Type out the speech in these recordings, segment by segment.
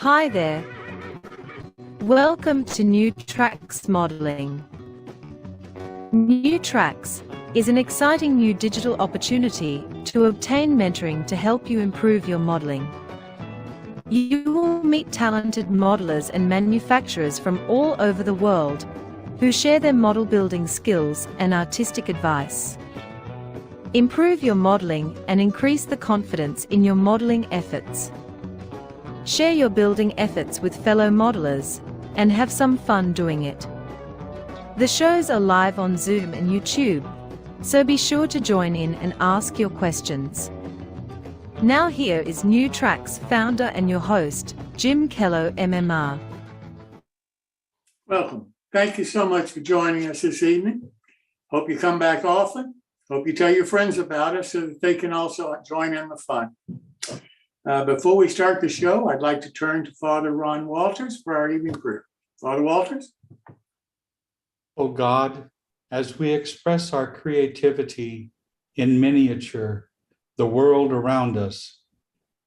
Hi there. Welcome to New Tracks Modeling. New Tracks is an exciting new digital opportunity to obtain mentoring to help you improve your modeling. You will meet talented modelers and manufacturers from all over the world who share their model building skills and artistic advice. Improve your modeling and increase the confidence in your modeling efforts. Share your building efforts with fellow modelers and have some fun doing it. The shows are live on Zoom and YouTube, so be sure to join in and ask your questions. Now here is New Tracks founder and your host, Jim Kello, MMR. Welcome. Thank you so much for joining us this evening. Hope you come back often. Hope you tell your friends about us so that they can also join in the fun. Before we start the show, I'd like to turn to Father Ron Walters for our evening prayer. Father Walters. O God, as we express our creativity in miniature, the world around us,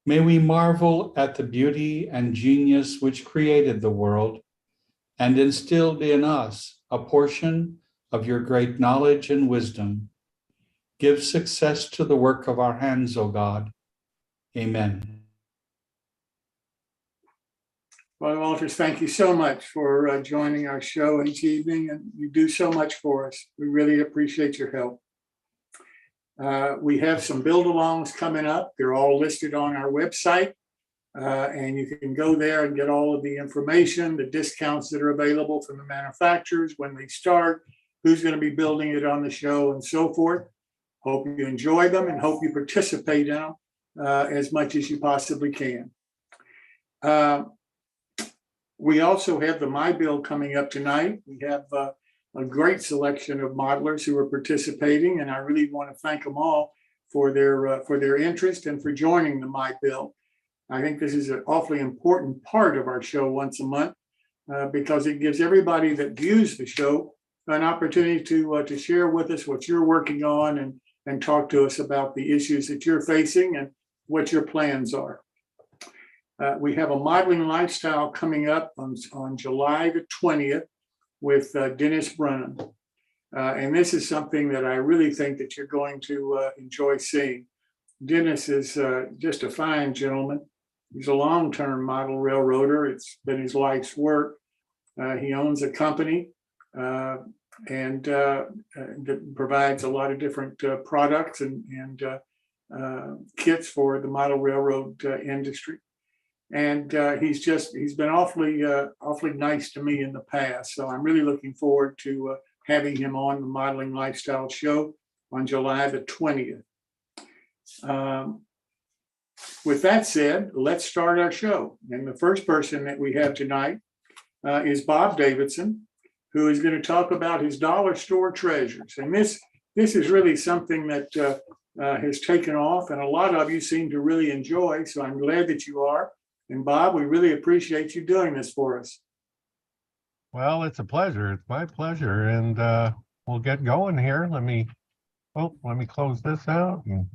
may we marvel at the beauty and genius which created the world and instilled in us a portion of your great knowledge and wisdom. Give success to the work of our hands, O God. Amen. Father Walters, thank you so much for joining our show each evening, and you do so much for us. We really appreciate your help. We have some build-alongs coming up. They're all listed on our website, and you can go there and get all of the information, the discounts that are available from the manufacturers, when they start, who's going to be building it on the show, and so forth. Hope you enjoy them and hope you participate in them as much as you possibly can. We also have the MyBuild coming up tonight. We have a great selection of modelers who are participating, and I really want to thank them all for their interest and for joining the MyBuild. I think this is an awfully important part of our show once a month because it gives everybody that views the show an opportunity to share with us what you're working on and talk to us about the issues that you're facing and what your plans are. We have a modeling lifestyle coming up on July the 20th with Dennis Brennan. And this is something that I really think that you're going to enjoy seeing. Dennis is just a fine gentleman. He's a long-term model railroader. It's been his life's work. He owns a company and that provides a lot of different products and kits for the model railroad industry. And he's been awfully nice to me in the past. So I'm really looking forward to having him on the Modeling Lifestyle Show on July the 20th. With that said, let's start our show. And the first person that we have tonight is Bob Davidson, who is going to talk about his dollar store treasures. And this is really something that has taken off, and a lot of you seem to really enjoy. So I'm glad that you are. And Bob, we really appreciate you doing this for us. Well, it's a pleasure. It's my pleasure. And we'll get going here. Let me close this out. And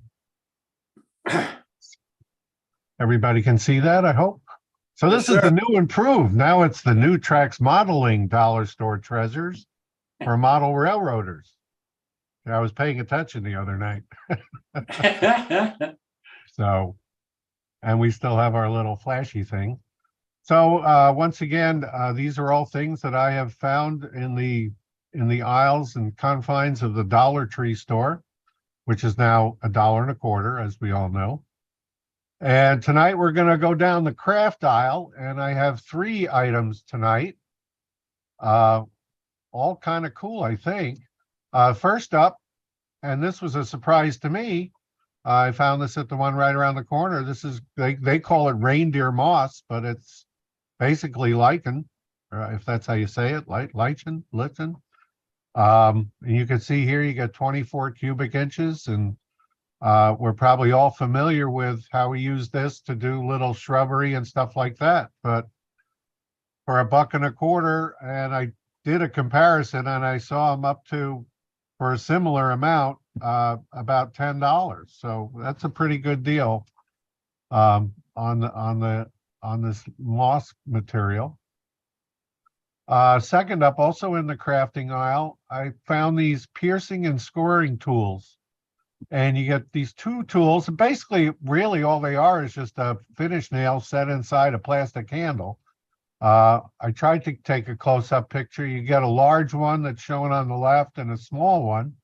everybody can see that, I hope. So this is the new improved. Now it's the New Tracks Modeling Dollar Store Treasures for model railroaders. I was paying attention the other night. So, and we still have our little flashy thing. So once again, these are all things that I have found in the aisles and confines of the Dollar Tree store, which is now $1.25, as we all know. And tonight we're going to go down the craft aisle, and I have 3 items tonight. All kind of cool, I think. First up, and this was a surprise to me, I found this at the one right around the corner. This is, they call it reindeer moss, but it's basically lichen, if that's how you say it, lichen. You can see here you get 24 cubic inches, and we're probably all familiar with how we use this to do little shrubbery and stuff like that. But for $1.25, and I did a comparison, and I saw them up to, for a similar amount, about $10. So that's a pretty good deal on the on this moss material. Second up, also in the crafting aisle, I found these piercing and scoring tools. And you get these two tools, and basically, really all they are is just a finish nail set inside a plastic handle. I tried to take a close-up picture. You get a large one that's shown on the left and a small one.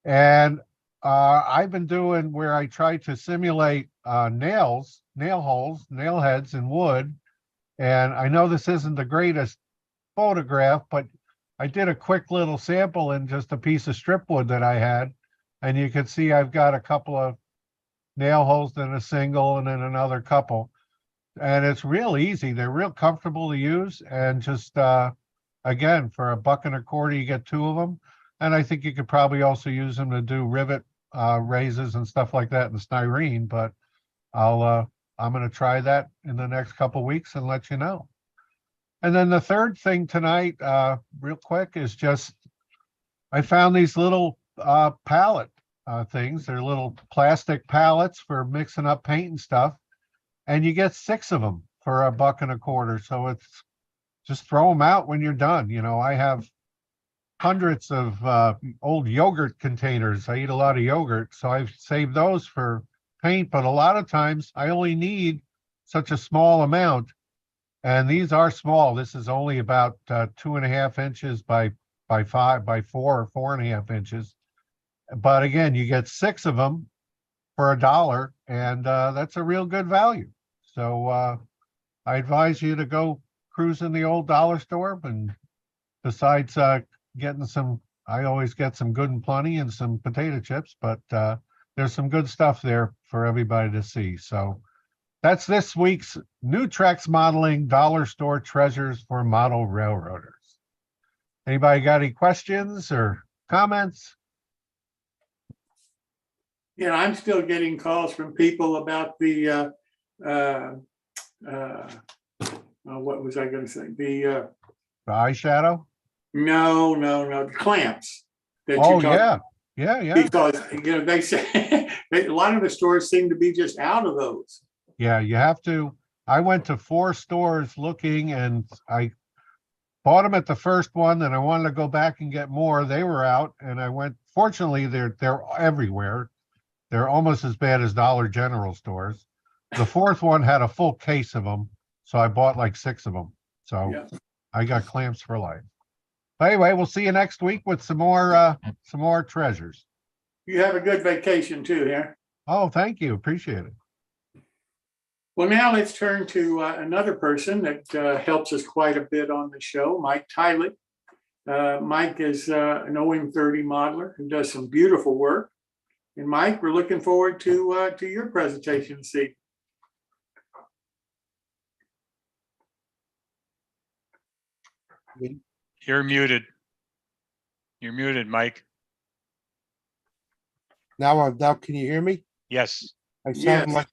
And I've been doing where I try to simulate nail holes, nail heads in wood. And I know this isn't the greatest photograph, but I did a quick little sample in just a piece of strip wood that I had. And you can see I've got a couple of nail holes, then a single, and then another couple. And it's real easy. They're real comfortable to use. And just, again, for $1.25, you get two of them. And I think you could probably also use them to do rivet raises and stuff like that in styrene. But I'm going to try that in the next couple of weeks and let you know. And then the third thing tonight, real quick, is just I found these little palette things. They're little plastic pallets for mixing up paint and stuff. And you get 6 of them for $1.25. So it's just throw them out when you're done. You know, I have hundreds of old yogurt containers. I eat a lot of yogurt, so I've saved those for paint. But a lot of times I only need such a small amount. And these are small. This is only about 2.5 inches by 4 or 4.5 inches. But again, you get 6 of them for $1, and that's a real good value. So I advise you to go cruise in the old dollar store. And besides getting some, I always get some Good and Plenty and some potato chips, but there's some good stuff there for everybody to see. So that's this week's New Trex Modeling Dollar Store Treasures for Model Railroaders. Anybody got any questions or comments? Yeah, I'm still getting calls from people about the what was I going to say? The eyeshadow? No, the clamps that Oh, you talk. yeah. Because they say a lot of the stores seem to be just out of those. Yeah, you have to. I went to 4 stores looking, and I bought them at the first one, and I wanted to go back and get more. They were out, and I went. Fortunately, they're everywhere. They're almost as bad as Dollar General stores. The 4th one had a full case of them, so I bought like 6 of them. So yeah. I got clamps for life. But anyway, we'll see you next week with some more treasures. You have a good vacation too, yeah? Oh, thank you. Appreciate it. Well, now let's turn to another person that helps us quite a bit on the show, Mike Tylett. Mike is an OM30 modeler who does some beautiful work. And Mike, we're looking forward to your presentation this evening. You're muted. You're muted, Mike. Now can you hear me? Yes. I sound Yes. like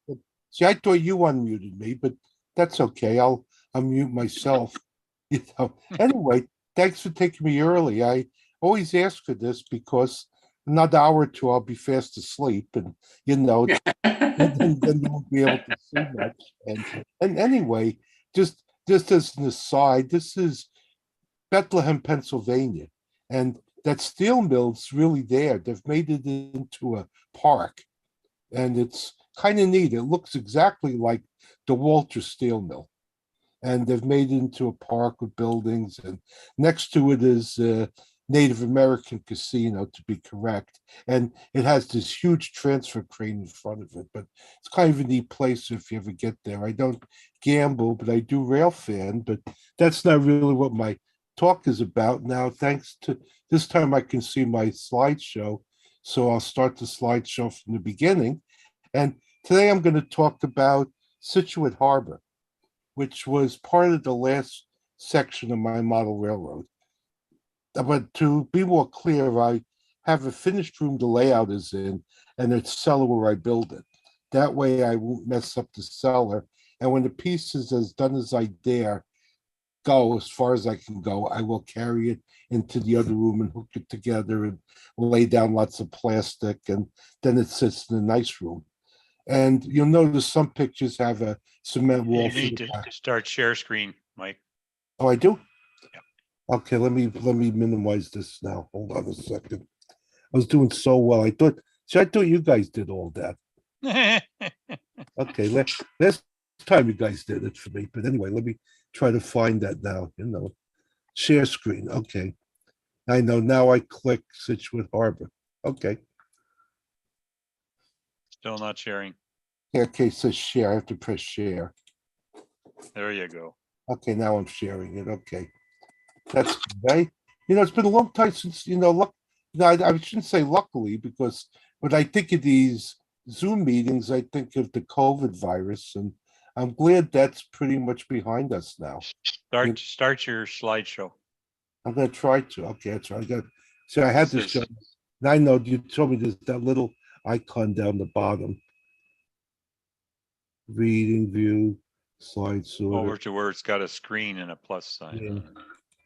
see, I thought you unmuted me, but that's okay. I'll unmute myself. Anyway, thanks for taking me early. I always ask for this because another hour or two I'll be fast asleep, and then you won't be able to see much. And anyway, just as an aside, this is Bethlehem, Pennsylvania, and that steel mill's really there. They've made it into a park, and it's kind of neat. It looks exactly like the Walter Steel Mill, and they've made it into a park with buildings, and next to it is a Native American casino, to be correct, and it has this huge transfer crane in front of it. But it's kind of a neat place if you ever get there. I don't gamble, but I do rail fan, but that's not really what my talk is about. Now, thanks to this time I can see my slideshow, so I'll start the slideshow from the beginning. And today I'm going to talk about Scituate Harbor, which was part of the last section of my model railroad. But to be more clear, I have a finished room the layout is in, and it's cellar where I build it. That way I won't mess up the cellar. And when the piece is as done as I dare go, as far as I can go, I will carry it into the other room and hook it together and lay down lots of plastic, and then it sits in a nice room. And you'll notice some pictures have a cement wall. You for need the to back. start share screen, Mike. Oh, I do? Yep. Okay, let me minimize this now. Hold on a second. I was doing so well. I thought you guys did all that. Okay, last time you guys did it for me. But anyway, let me try to find that now. Share screen. Okay. I know now I click Scituate Harbor. Okay. Still not sharing. Yeah, okay, it says share. I have to press share. There you go. Okay, now I'm sharing it. Okay. That's right. It's been a long time since, I shouldn't say luckily, because when I think of these Zoom meetings, I think of the COVID virus, and I'm glad that's pretty much behind us now. Start your slideshow. I'm gonna try to. Okay, that's right. So I had This this show. is- I know you told me there's that little icon down the bottom. Reading view, slide sorter. Over to where it's got a screen and a plus sign Yeah. on it.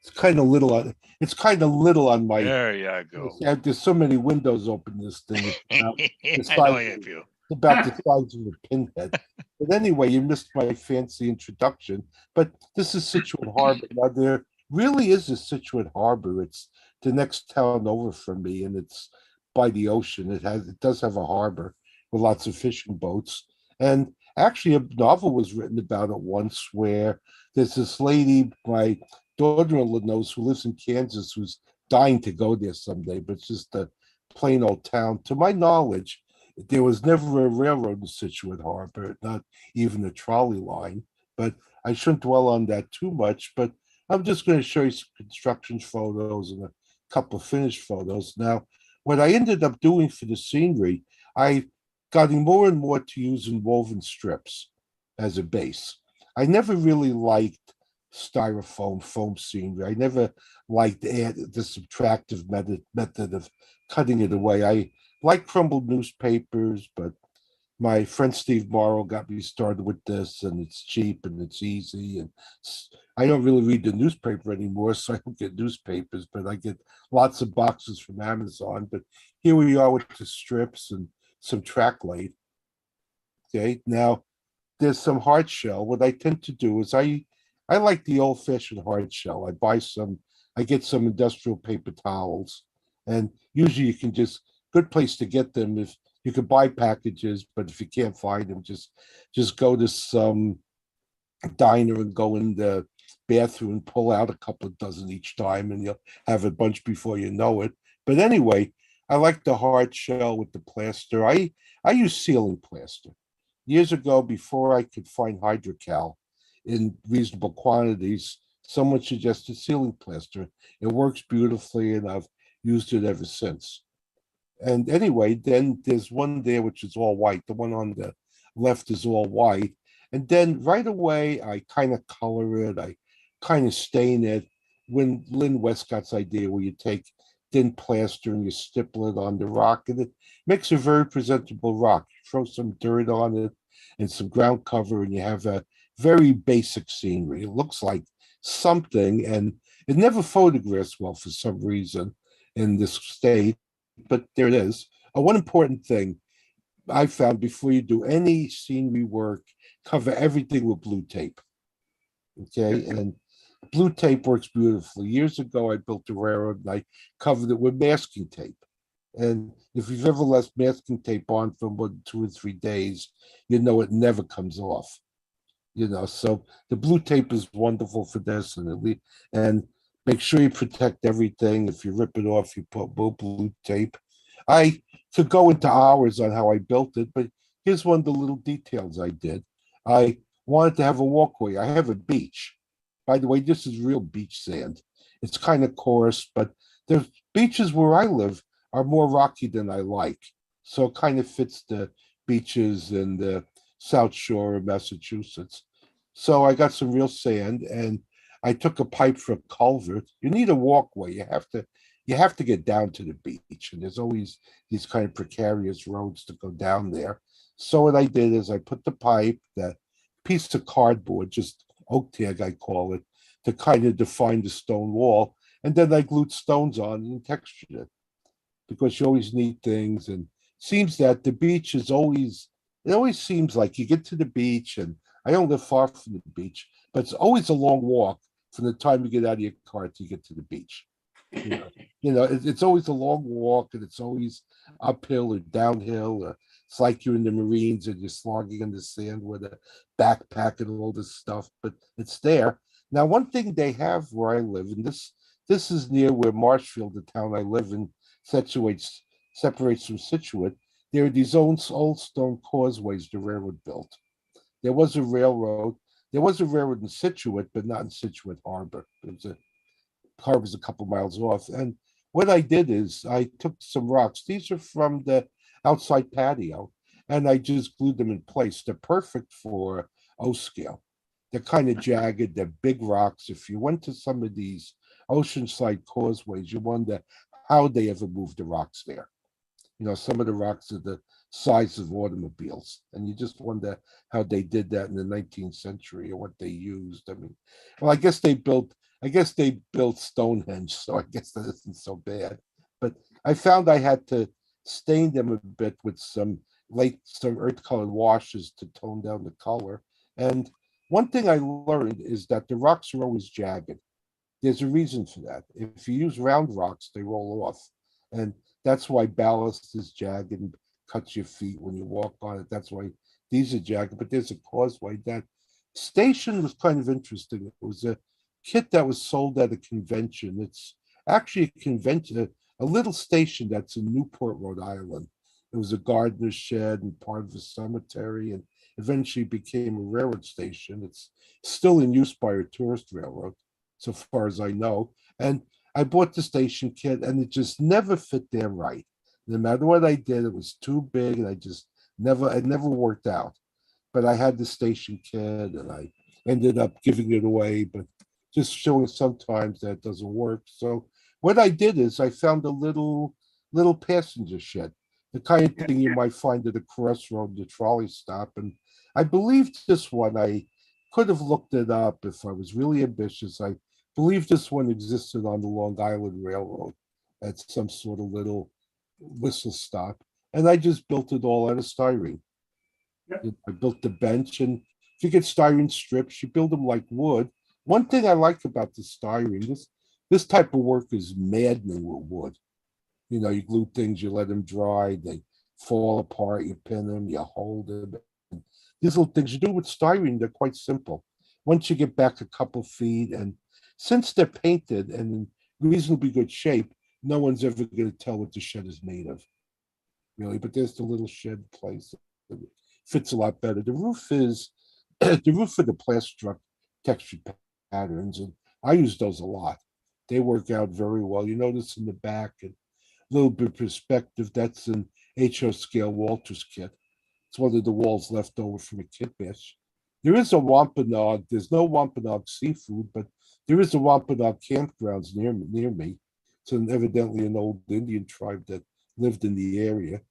It's kind of little on. It's kind of little on my. There you go. There's so many windows open this thing. It's I know you have you. about the size of a pinhead. But anyway, you missed my fancy introduction. But this is Scituate Harbor. Now there really is a Scituate Harbor. It's the next town over from me, and it's by the ocean. It does have a harbor with lots of fishing boats. And actually, a novel was written about it once, where there's this lady, my daughter-in-law knows, who lives in Kansas, who's dying to go there someday, but it's just a plain old town. To my knowledge, there was never a railroad in Scituate Harbor, not even a trolley line. But I shouldn't dwell on that too much. But I'm just going to show you some construction photos and a couple of finished photos. Now, what I ended up doing for the scenery, I got more and more to using woven strips as a base. I never really liked styrofoam foam scenery. I never liked the subtractive method of cutting it away. I like crumbled newspapers, but my friend Steve Morrow got me started with this, and it's cheap and it's easy. And I don't really read the newspaper anymore, so I don't get newspapers, but I get lots of boxes from Amazon. But here we are with the strips and some track light. Okay, now there's some hard shell. What I tend to do is I like the old-fashioned hard shell. I get some industrial paper towels, and usually you can good place to get them if you can buy packages, but if you can't find them, just go to some diner and go in the bathroom and pull out a couple of dozen each time, and you'll have a bunch before you know it. But anyway, I like the hard shell with the plaster. I use ceiling plaster. Years ago, before I could find hydrocal in reasonable quantities, someone suggested ceiling plaster. It works beautifully, and I've used it ever since. And anyway, then there's one there which is all white. The one on the left is all white. And then right away, I kind of color it. I kind of stain it. When Lynn Westcott's idea, where you take thin plaster and you stipple it on the rock, and it makes a very presentable rock. Throw some dirt on it and some ground cover, and you have a very basic scenery. It looks like something, and it never photographs well for some reason in this state, but there it is. One important thing I found: before you do any scenery work, cover everything with blue tape. Okay, and blue tape works beautifully. Years ago, I built a railroad and I covered it with masking tape. And if you've ever left masking tape on for more than 2 or 3 days, you know it never comes off. So the blue tape is wonderful for this, and make sure you protect everything. If you rip it off, you put blue tape. I could go into hours on how I built it, but here's one of the little details I did. I wanted to have a walkway. I have a beach. By the way, this is real beach sand. It's kind of coarse, but the beaches where I live are more rocky than I like. So it kind of fits the beaches in the South Shore of Massachusetts. So I got some real sand, and I took a pipe for a culvert. You need a walkway. You have to get down to the beach, and there's always these kind of precarious roads to go down there. So what I did is I put the pipe, that piece of cardboard, just oak tag I call it, to kind of define the stone wall, and then I glued stones on and textured it, because you always need things. And it seems that the beach is always it always seems like you get to the beach, and I don't live far from the beach, but it's always a long walk from the time you get out of your car to get to the beach. You know, it's always a long walk, and it's always uphill or downhill. Or it's like you're in the Marines and you're slogging in the sand with a backpack and all this stuff, but it's there. Now, one thing they have where I live, and this is near where Marshfield, the town I live in, separates from Scituate. There are these old stone causeways the railroad built. There was a railroad. There was a railroad in Scituate, but not in Scituate Harbor. Harbor's a couple miles off. And what I did is I took some rocks. These are from the outside patio, and I just glued them in place. They're perfect for O scale. They're kind of jagged. They're big rocks. If you went to some of these oceanside causeways, you wonder how they ever moved the rocks there. Some of the rocks are the size of automobiles, and you just wonder how they did that in the 19th century or what they used. I mean, well, I guess they built Stonehenge, so I guess that isn't so bad. But I found I had to stain them a bit with some earth colored washes to tone down the color. And one thing I learned is that the rocks are always jagged. There's a reason for that. If you use round rocks, they roll off. And that's why ballast is jagged and cuts your feet when you walk on it. That's why these are jagged. But there's a causeway. That station was kind of interesting. It was a kit that was sold at a convention. It's actually a convention, a little station that's in Newport, Rhode Island. It was a gardener's shed and part of a cemetery, and eventually became a railroad station. It's still in use by a tourist railroad, so far as I know. And I bought the station kit, and it just never fit there right. No matter what I did, it was too big, and it never worked out. But I had the station kit, and I ended up giving it away, but just showing sometimes that doesn't work. So what I did is I found a little passenger shed, the kind of thing you might find at a crossroad, the trolley stop. And I believed this one. I could have looked it up if I was really ambitious. I believe this one existed on the Long Island Railroad at some sort of little whistle stop. And I just built it all out of styrene. Yep. I built the bench, and if you get styrene strips, you build them like wood. One thing I like about the styrene, this type of work is maddening with wood. You glue things, you let them dry, they fall apart, you pin them, you hold them. These little things you do with styrene, they're quite simple. Once you get back a couple feet, and since they're painted and in reasonably good shape, no one's ever going to tell what the shed is made of, really. But there's the little shed place. It fits a lot better. The roof is the roof of the plastruck textured patterns, and I use those a lot. They work out very well. You notice in the back and a little bit of perspective, that's an HO scale Walters kit. It's one of the walls left over from a kit bash. There is a Wampanoag. There's no Wampanoag seafood, but there is a Wampanoag campgrounds near me. So evidently an old Indian tribe that lived in the area.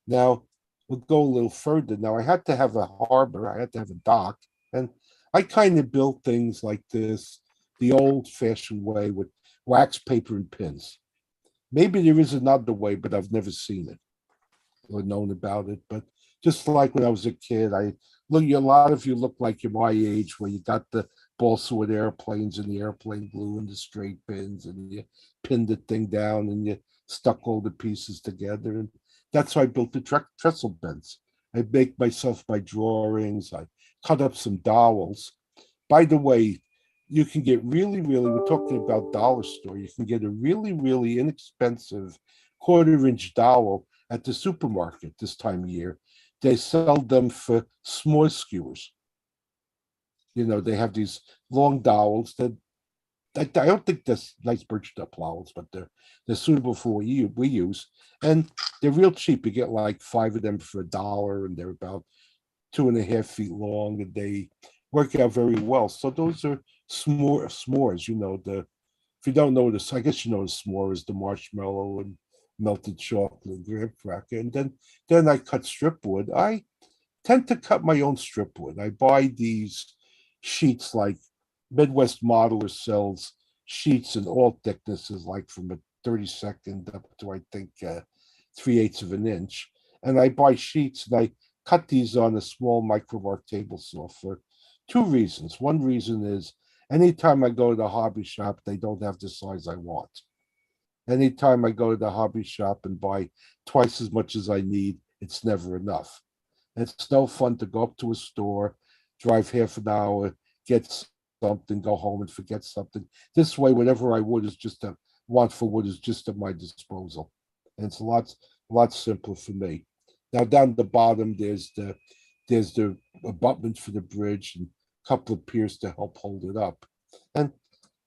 Now, we'll go a little further. Now, I had to have a harbor. I had to have a dock. And I kind of built things like this the old-fashioned way with wax paper and pins. Maybe there is another way, but I've never seen it or known about it. But just like when I was a kid, a lot of you look like you're my age, where you got the balsa wood airplanes and the airplane glue and the straight pins, and you pinned the thing down and you stuck all the pieces together. And that's how I built the trestle beds. I make myself my drawings. I cut up some dowels. By the way, you can get we're talking about dollar store, you can get a really inexpensive 1/4-inch dowel at the supermarket this time of year. They sell them for s'more skewers. They have these long dowels that I don't think they're nice birch dowels, but they're suitable for what we use. And they're real cheap. You get like 5 of them for $1, and they're about 2.5 feet long, and they work out very well. So those are s'mores. If you don't know this, I guess you know the s'more is the marshmallow and melted chocolate and graham cracker. And then I cut strip wood. I tend to cut my own strip wood. I buy these sheets, like Midwest Modeler sells sheets in all thicknesses, like from a 32nd up to I think 3/8 of an inch. And I buy sheets and I cut these on a small micro-arc table saw for two reasons. One reason is anytime I go to the hobby shop, they don't have the size I want. Anytime I go to the hobby shop and buy twice as much as I need, it's never enough. It's no fun to go up to a store, drive half an hour, get something, go home and forget something. This way, whatever I would is just a want for wood is just at my disposal. And it's a lot simpler for me. Now down the bottom, there's the abutment for the bridge and a couple of piers to help hold it up. And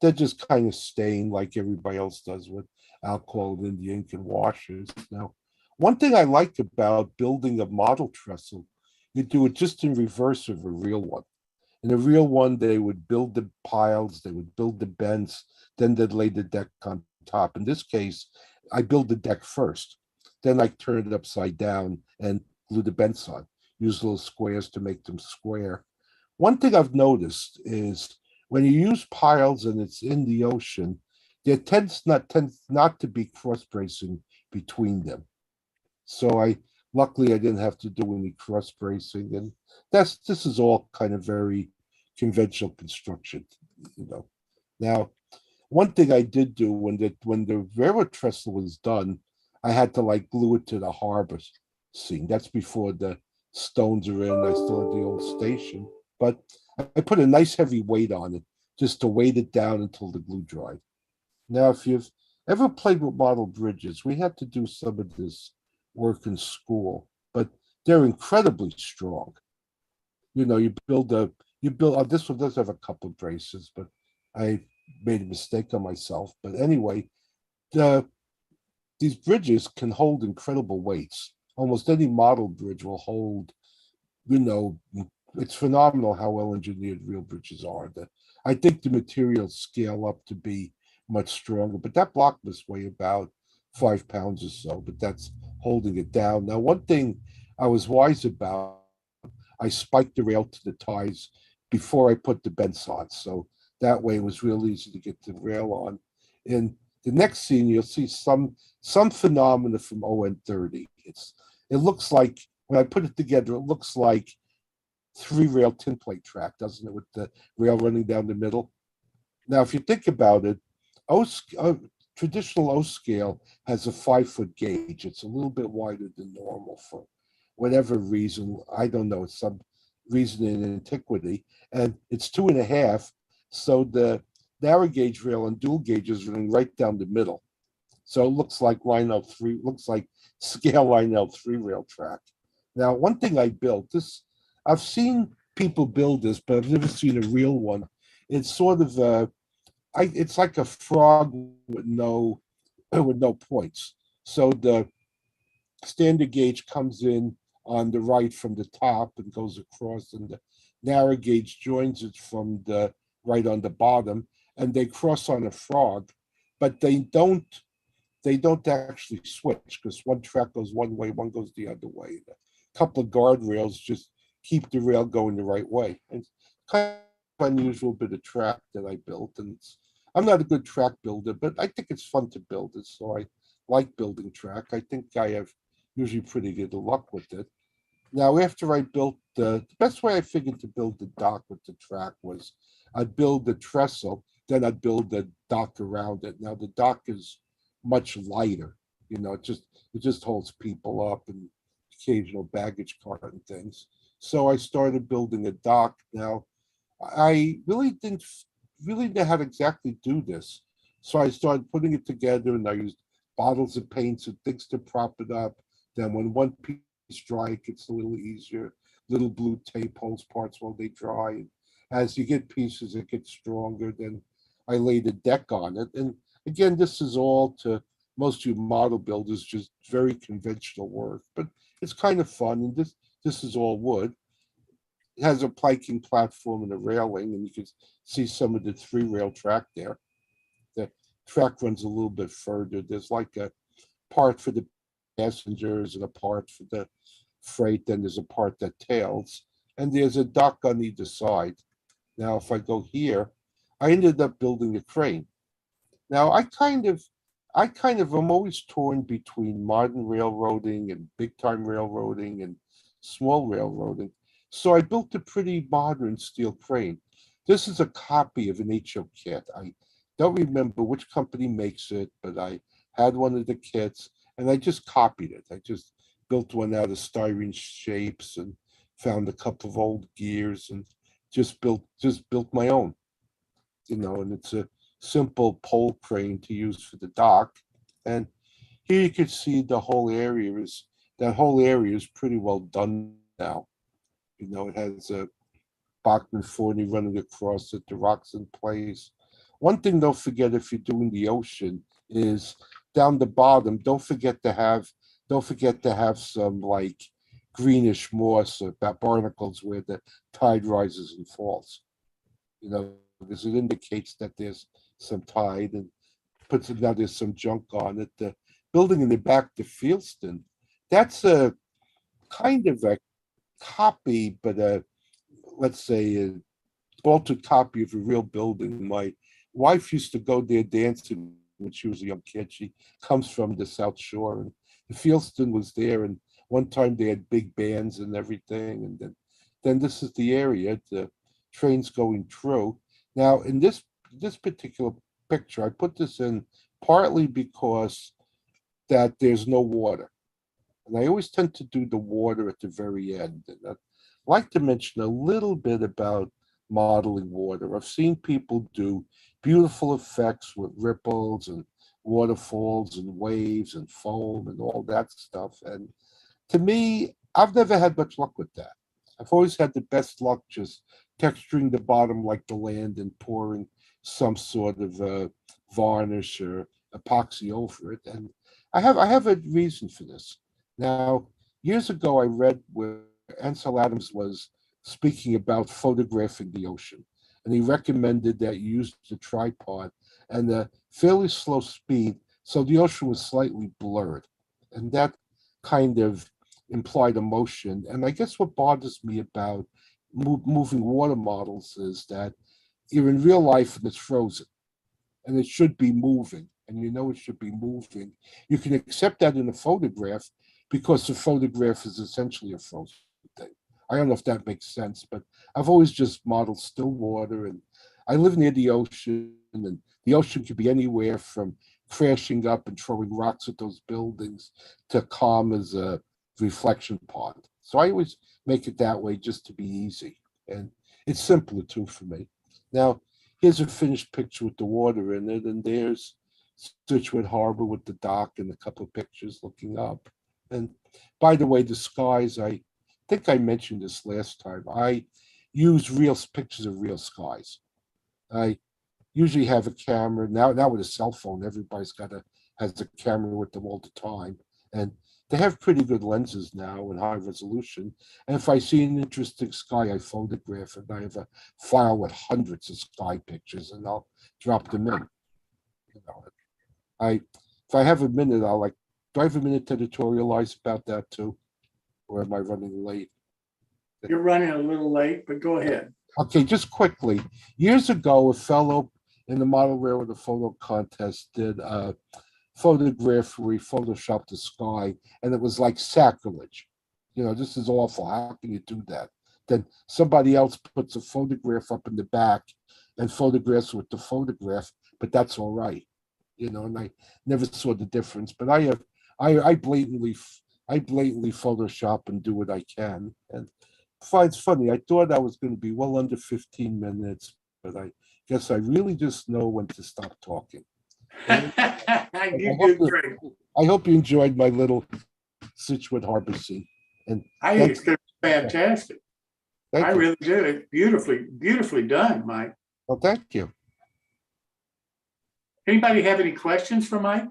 they're just kind of stained like everybody else does with alcohol in the ink and washers. Now, one thing I like about building a model trestle, you do it just in reverse of a real one. In a real one, they would build the piles, they would build the bents, then they'd lay the deck on top. In this case, I build the deck first. Then I turn it upside down and glue the bents on. Use little squares to make them square. One thing I've noticed is when you use piles and it's in the ocean, there tends not to be cross bracing between them. So luckily I didn't have to do any cross bracing, and this is all kind of very conventional construction, you know. Now, one thing I did do when the railroad trestle was done, I had to like glue it to the harbor scene. That's before the stones are in. I still had the old station, but I put a nice heavy weight on it just to weight it down until the glue dried. Now, if you've ever played with model bridges, we had to do some of this work in school, but they're incredibly strong. You know, this one does have a couple of braces, but I made a mistake on myself. But anyway, these bridges can hold incredible weights. Almost any model bridge will hold, you know, it's phenomenal how well engineered real bridges are. I think the materials scale up to be much stronger, but that block must weigh about 5 pounds or so, but that's holding it down. Now, one thing I was wise about, I spiked the rail to the ties before I put the bents on. So that way it was real easy to get the rail on. In the next scene, you'll see some phenomena from ON30. It looks like, when I put it together, it looks like 3-rail tinplate track, doesn't it, with the rail running down the middle? Now, if you think about it, traditional O scale has a 5-foot gauge. It's a little bit wider than normal for whatever reason. I don't know, some reason in antiquity, and it's 2.5. So the narrow gauge rail and dual gauge is running right down the middle. So it looks like scale Lionel 3-rail track. Now, one thing I built, I've seen people build this, but I've never seen a real one. It's sort of it's like a frog with no points. So the standard gauge comes in on the right from the top and goes across, and the narrow gauge joins it from the right on the bottom, and they cross on a frog, but they don't actually switch, because one track goes one way, one goes the other way. A couple of guardrails just keep the rail going the right way. It's kind of unusual bit of track that I built, and I'm not a good track builder, but I think it's fun to build it, so I like building track. I think I have usually pretty good luck with it. Now, after I built the best way I figured to build the dock with the track was I'd build the trestle, then I'd build the dock around it. Now, the dock is much lighter, you know, it just holds people up and occasional baggage cart and things. So I started building a dock. Now, I really didn't know how to exactly do this. So I started putting it together, and I used bottles of paints and things to prop it up. Then when one piece dry, it gets a little easier. Little blue tape holds parts while they dry. And as you get pieces, it gets stronger. Then I laid a deck on it. And again, this is all to most of you model builders, just very conventional work, but it's kind of fun. And this is all wood. It has a planking platform and a railing, and you can see some of the 3-rail track there. The track runs a little bit further. There's like a part for the passengers and a part for the freight. Then there's a part that tails, and there's a dock on either side. Now, if I go here, I ended up building a crane. Now, I'm always torn between modern railroading and big time railroading and small railroading. So I built a pretty modern steel crane. This is a copy of an HO kit. I don't remember which company makes it, but I had one of the kits and I just copied it. I just built one out of styrene shapes and found a couple of old gears and just built my own. And it's a simple pole crane to use for the dock. And here you can see that whole area is pretty well done now. It has a Bachman 40 running across it, the rocks in place. One thing don't forget if you're doing the ocean is down the bottom, don't forget to have some like greenish moss or barnacles where the tide rises and falls. Because it indicates that there's some tide and now there's some junk on it. The building in the back, the Fieldston, that's a kind of a copy, but let's say a altered copy of a real building. My wife used to go there dancing when she was a young kid. She comes from the South Shore, and the Fieldston was there. And one time they had big bands and everything. And then this is the area. The train's going through. Now, in this particular picture, I put this in partly because that there's no water. And I always tend to do the water at the very end. And I'd like to mention a little bit about modeling water. I've seen people do beautiful effects with ripples and waterfalls and waves and foam and all that stuff. And to me, I've never had much luck with that. I've always had the best luck just texturing the bottom like the land and pouring some sort of varnish or epoxy over it. And I have a reason for this. Now, years ago, I read where Ansel Adams was speaking about photographing the ocean, and he recommended that you use the tripod and a fairly slow speed, so the ocean was slightly blurred, and that kind of implied emotion. And I guess what bothers me about moving water models is that you're in real life and it's frozen, and it should be moving, and it should be moving. You can accept that in a photograph because the photograph is essentially a frozen thing. I don't know if that makes sense, but I've always just modeled still water, and I live near the ocean, and the ocean could be anywhere from crashing up and throwing rocks at those buildings to calm as a reflection pond. So I always make it that way just to be easy, and it's simpler too for me. Now, here's a finished picture with the water in it, and there's Scituate Harbor with the dock and a couple of pictures looking up. And by the way, the skies, I think I mentioned this last time. I use pictures of real skies. I usually have a camera now with a cell phone. Everybody's has a camera with them all the time, and they have pretty good lenses now and high resolution. And if I see an interesting sky, I photograph it. I have a file with hundreds of sky pictures, and I'll drop them in. If I have a minute, do I have a minute to editorialize about that too? Or am I running late? You're running a little late, but go ahead. Okay, just quickly. Years ago, a fellow in the Model Railroad Photo Contest did a photograph where he photoshopped the sky, and it was like sacrilege. This is awful. How can you do that? Then somebody else puts a photograph up in the back and photographs with the photograph, but that's all right. And I never saw the difference. But I blatantly Photoshop and do what I can. And it's funny. I thought I was going to be well under 15 minutes, but I guess I really just know when to stop talking. You did great. I hope you enjoyed my little Scituate Harbor scene. And I think it's fantastic. thank I you. really did it. Beautifully done, Mike. Well, thank you. Anybody have any questions for Mike?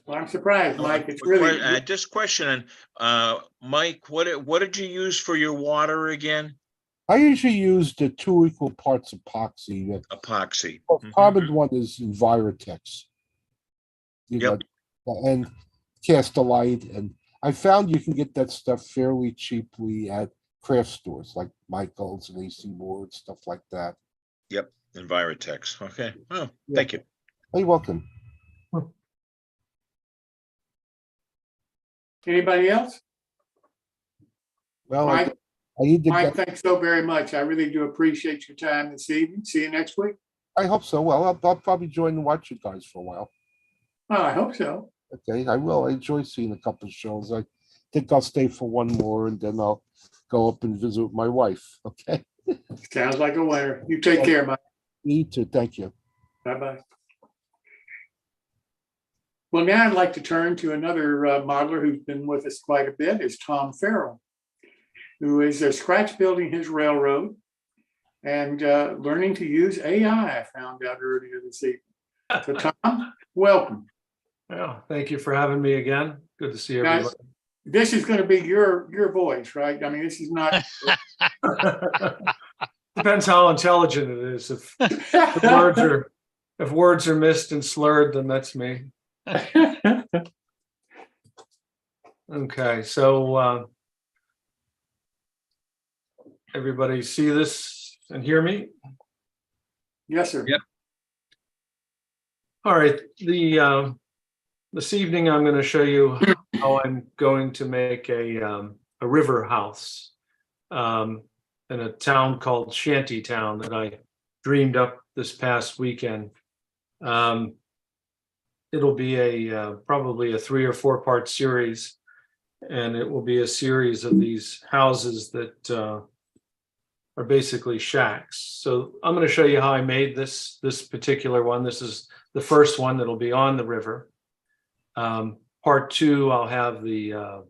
Well, I'm surprised, Mike. It's really Just questioning, Mike, what did you use for your water again? I usually use the 2 equal parts epoxy. Epoxy. The common one is Envirotex. Yep. And Castelite. And I found you can get that stuff fairly cheaply at craft stores like Michael's and AC Ward, stuff like that. Yep, Envirotex. Okay. Oh, Yeah. thank you. You're welcome. Anybody else? Well, Mike, I need to Mike, go. thanks so very much. I really do appreciate your time this evening. See you next week. I hope so. Well, I'll probably join and watch you guys for a while. Oh, I hope so. Okay, I will. I enjoy seeing a couple of shows. I think I'll stay for one more and then I'll go up and visit with my wife. Okay. Sounds like a winner. You take care, Mike. You too. Thank you. Bye-bye. Well, now I'd like to turn to another modeler who's been with us quite a bit, is Tom Farrell, who is scratch building his railroad and learning to use AI, I found out earlier this evening. So Tom, welcome. Yeah, thank you for having me again. Good to see everybody. Guys, this is going to be your voice, right? I mean, this is not. Depends how intelligent it is. If words are missed and slurred, then that's me. Okay, so everybody see this and hear me? Yes, sir. Yep. All right, this evening I'm going to show you how I'm going to make a river house in a town called Shantytown that I dreamed up this past weekend. It'll be probably a 3 or 4 part series, and it will be a series of these houses that are basically shacks. So I'm going to show you how I made this particular one. This is the first one that'll be on the river. Part 2, I'll have the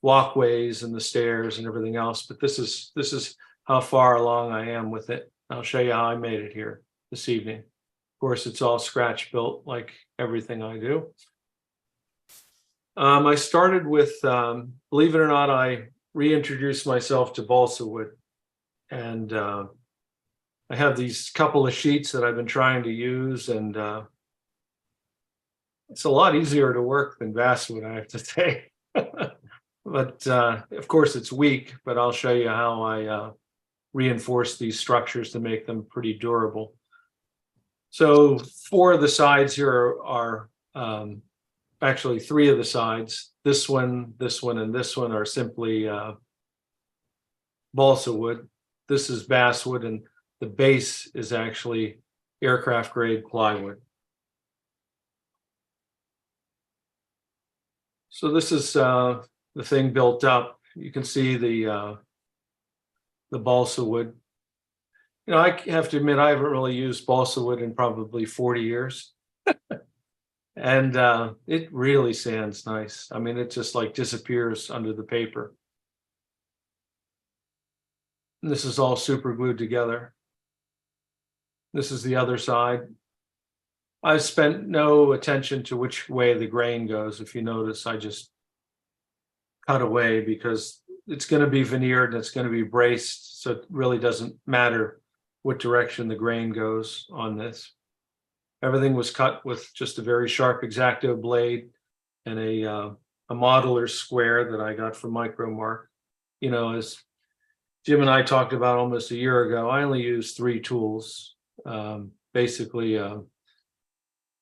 walkways and the stairs and everything else, but this is how far along I am with it. I'll show you how I made it here this evening. Of course, it's all scratch built like everything I do. I started with, believe it or not, I reintroduced myself to balsa wood. And I have these couple of sheets that I've been trying to use, and it's a lot easier to work than basswood, I have to say. But of course it's weak, but I'll show you how I reinforce these structures to make them pretty durable. So 4 of the sides here are actually 3 of the sides. This one, and this one are simply balsa wood. This is basswood, and the base is actually aircraft grade plywood. So this is the thing built up. You can see the balsa wood. You know, I have to admit, I haven't really used balsa wood in probably 40 years. And it really sands nice. I mean, it just like disappears under the paper. And this is all super glued together. This is the other side. I've spent no attention to which way the grain goes. If you notice, I just cut away because it's going to be veneered and it's going to be braced. So it really doesn't matter what direction the grain goes on this. Everything was cut with just a very sharp X-Acto blade and a modeler's square that I got from Micromark. You know, as Jim and I talked about almost a year ago, I only use 3 tools, basically an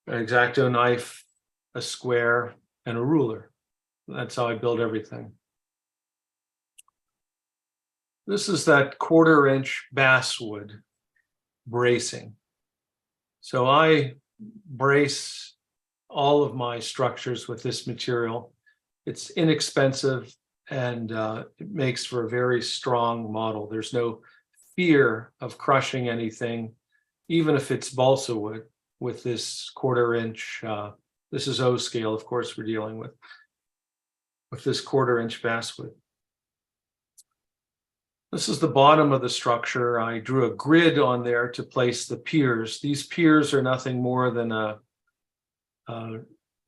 X-Acto knife, a square, and a ruler. That's how I build everything. This is that 1/4 inch basswood bracing. So I brace all of my structures with this material. It's inexpensive and it makes for a very strong model. There's no fear of crushing anything, even if it's balsa wood with this 1/4 inch. This is O scale, of course, we're dealing with this 1/4 inch basswood. This is the bottom of the structure. I drew a grid on there to place the piers. These piers are nothing more than a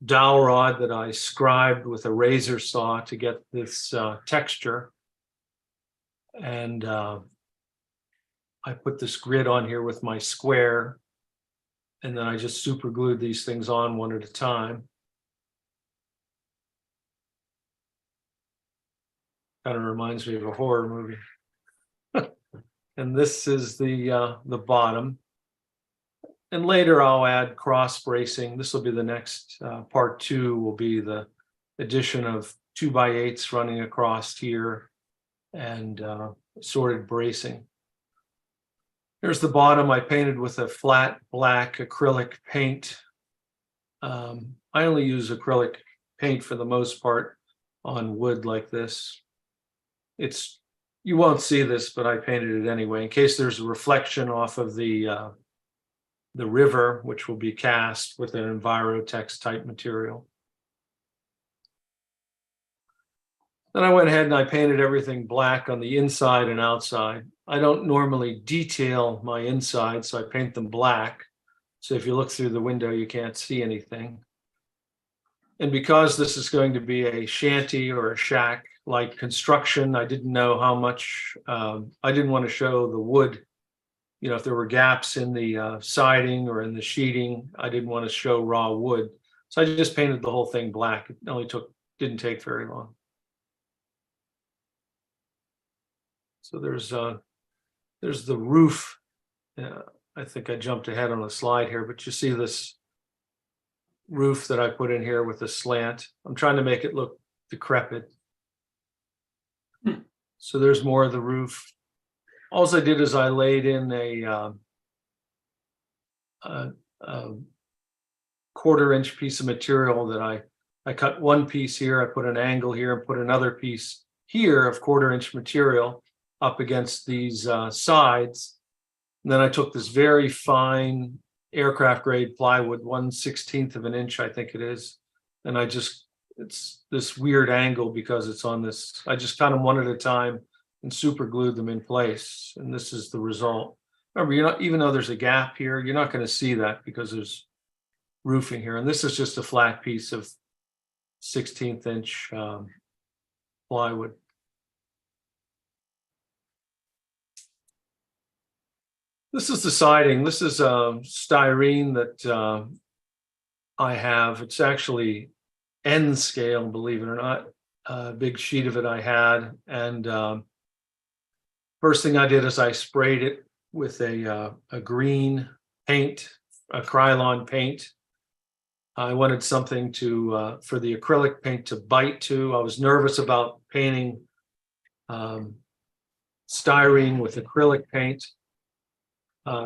dowel rod that I scribed with a razor saw to get this texture. And I put this grid on here with my square, and then I just super glued these things on one at a time. Kind of reminds me of a horror movie. And this is the bottom. And later I'll add cross bracing. This will be the next part 2 will be the addition of 2x8s running across here and sorted bracing. Here's the bottom. I painted with a flat black acrylic paint. I only use acrylic paint for the most part on wood like this. You won't see this, but I painted it anyway in case there's a reflection off of the river, which will be cast with an Envirotex type material. Then I went ahead and I painted everything black on the inside and outside. I don't normally detail my inside, so I paint them black. So if you look through the window, you can't see anything. And because this is going to be a shanty or a shack-like construction, I didn't know how much, I didn't want to show the wood. You know, if there were gaps in the siding or in the sheeting, I didn't want to show raw wood. So I just painted the whole thing black. It only didn't take very long. So there's the roof. I think I jumped ahead on a slide here, but you see this roof that I put in here with a slant. I'm trying to make it look decrepit. So there's more of the roof. All I did is I laid in a 1/4-inch piece of material that I cut one piece here, I put an angle here, and put another piece here of 1/4-inch material up against these sides. And then I took this very fine aircraft grade plywood, 1/16 of an inch, I think it is. And it's this weird angle because it's on this, I just cut them one at a time and super glued them in place. And this is the result. Remember, even though there's a gap here, you're not going to see that because there's roofing here. And this is just a flat piece of 1/16-inch plywood. This is the siding. This is styrene that I have. It's actually N scale, believe it or not. A big sheet of it I had. And first thing I did is I sprayed it with a green paint, a Krylon paint. I wanted something for the acrylic paint to bite to. I was nervous about painting styrene with acrylic paint.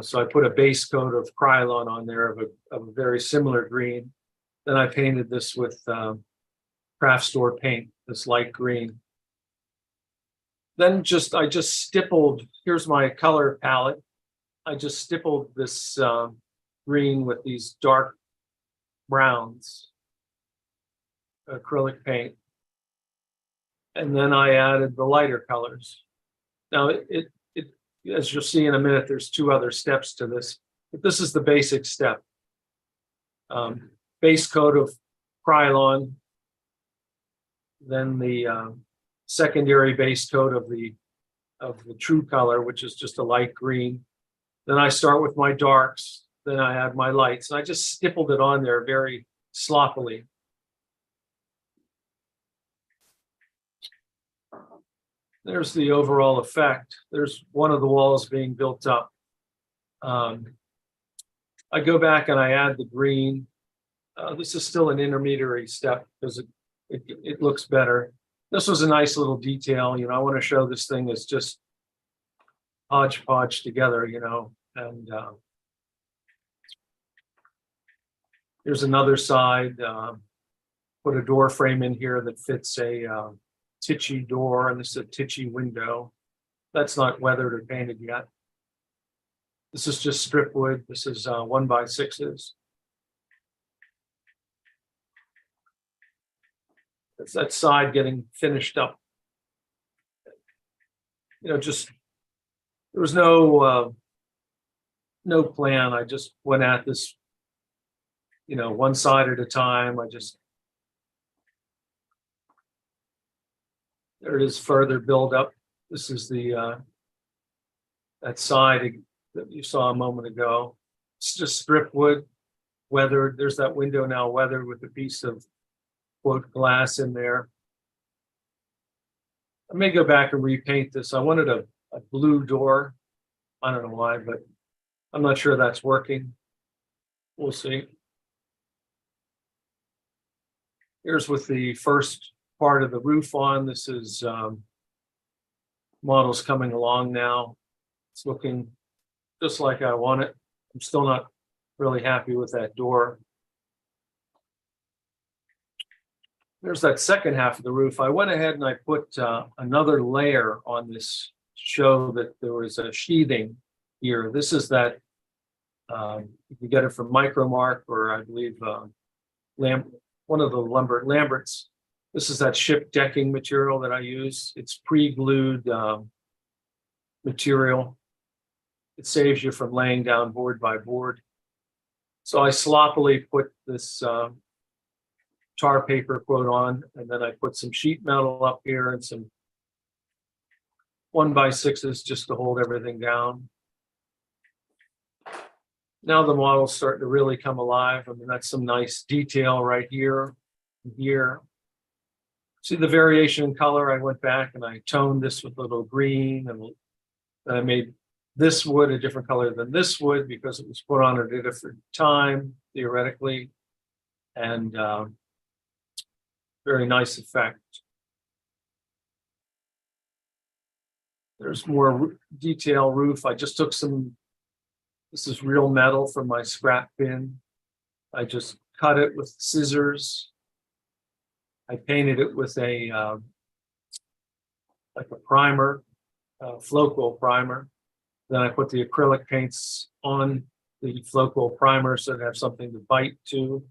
So I put a base coat of Krylon on there of a very similar green. Then I painted this with craft store paint, this light green. Then I just stippled, here's my color palette. I just stippled this green with these dark browns, acrylic paint. And then I added the lighter colors. Now as you'll see in a minute, there's 2 other steps to this, but this is the basic step. Base coat of Krylon, then the secondary base coat of the true color, which is just a light green. Then I start with my darks, then I add my lights, and I just stippled it on there very sloppily. There's the overall effect. There's one of the walls being built up. I go back and I add the green. This is still an intermediary step because it looks better. This was a nice little detail. You know, I want to show this thing as just hodgepodge together, you know. And here's another side. Put a door frame in here that fits a Tichy door, and this is a Tichy window. That's not weathered or painted yet. This is just strip wood. This is 1x6s. It's that side getting finished up. You know, just there was no plan. I just went at this, you know, one side at a time. There it is, further build up. This is the that side that you saw a moment ago. It's just strip wood, weathered. There's that window now weathered with a piece of quote glass in there. I may go back and repaint this. I wanted a blue door. I don't know why, but I'm not sure that's working. We'll see. Here's with the first part of the roof on. This is models coming along now. It's looking just like I want it. I'm still not really happy with that door. There's that second half of the roof. I went ahead and I put another layer on this to show that there was a sheathing here. This is that, you can get it from Micromark, or I believe one of the Lamberts. This is that ship decking material that I use. It's pre-glued material. It saves you from laying down board by board. So I sloppily put this tar paper quote on, and then I put some sheet metal up here and some 1x6s just to hold everything down. Now the model's starting to really come alive. I mean, that's some nice detail right here, here. See the variation in color? I went back and I toned this with a little green, and I made this wood a different color than this wood because it was put on at a different time, theoretically. And very nice effect. There's more detail roof. I just took some, this is real metal from my scrap bin. I just cut it with scissors. I painted it with a like a primer, Flowquil primer. Then I put the acrylic paints on the Flowquil primer so it have something to bite to.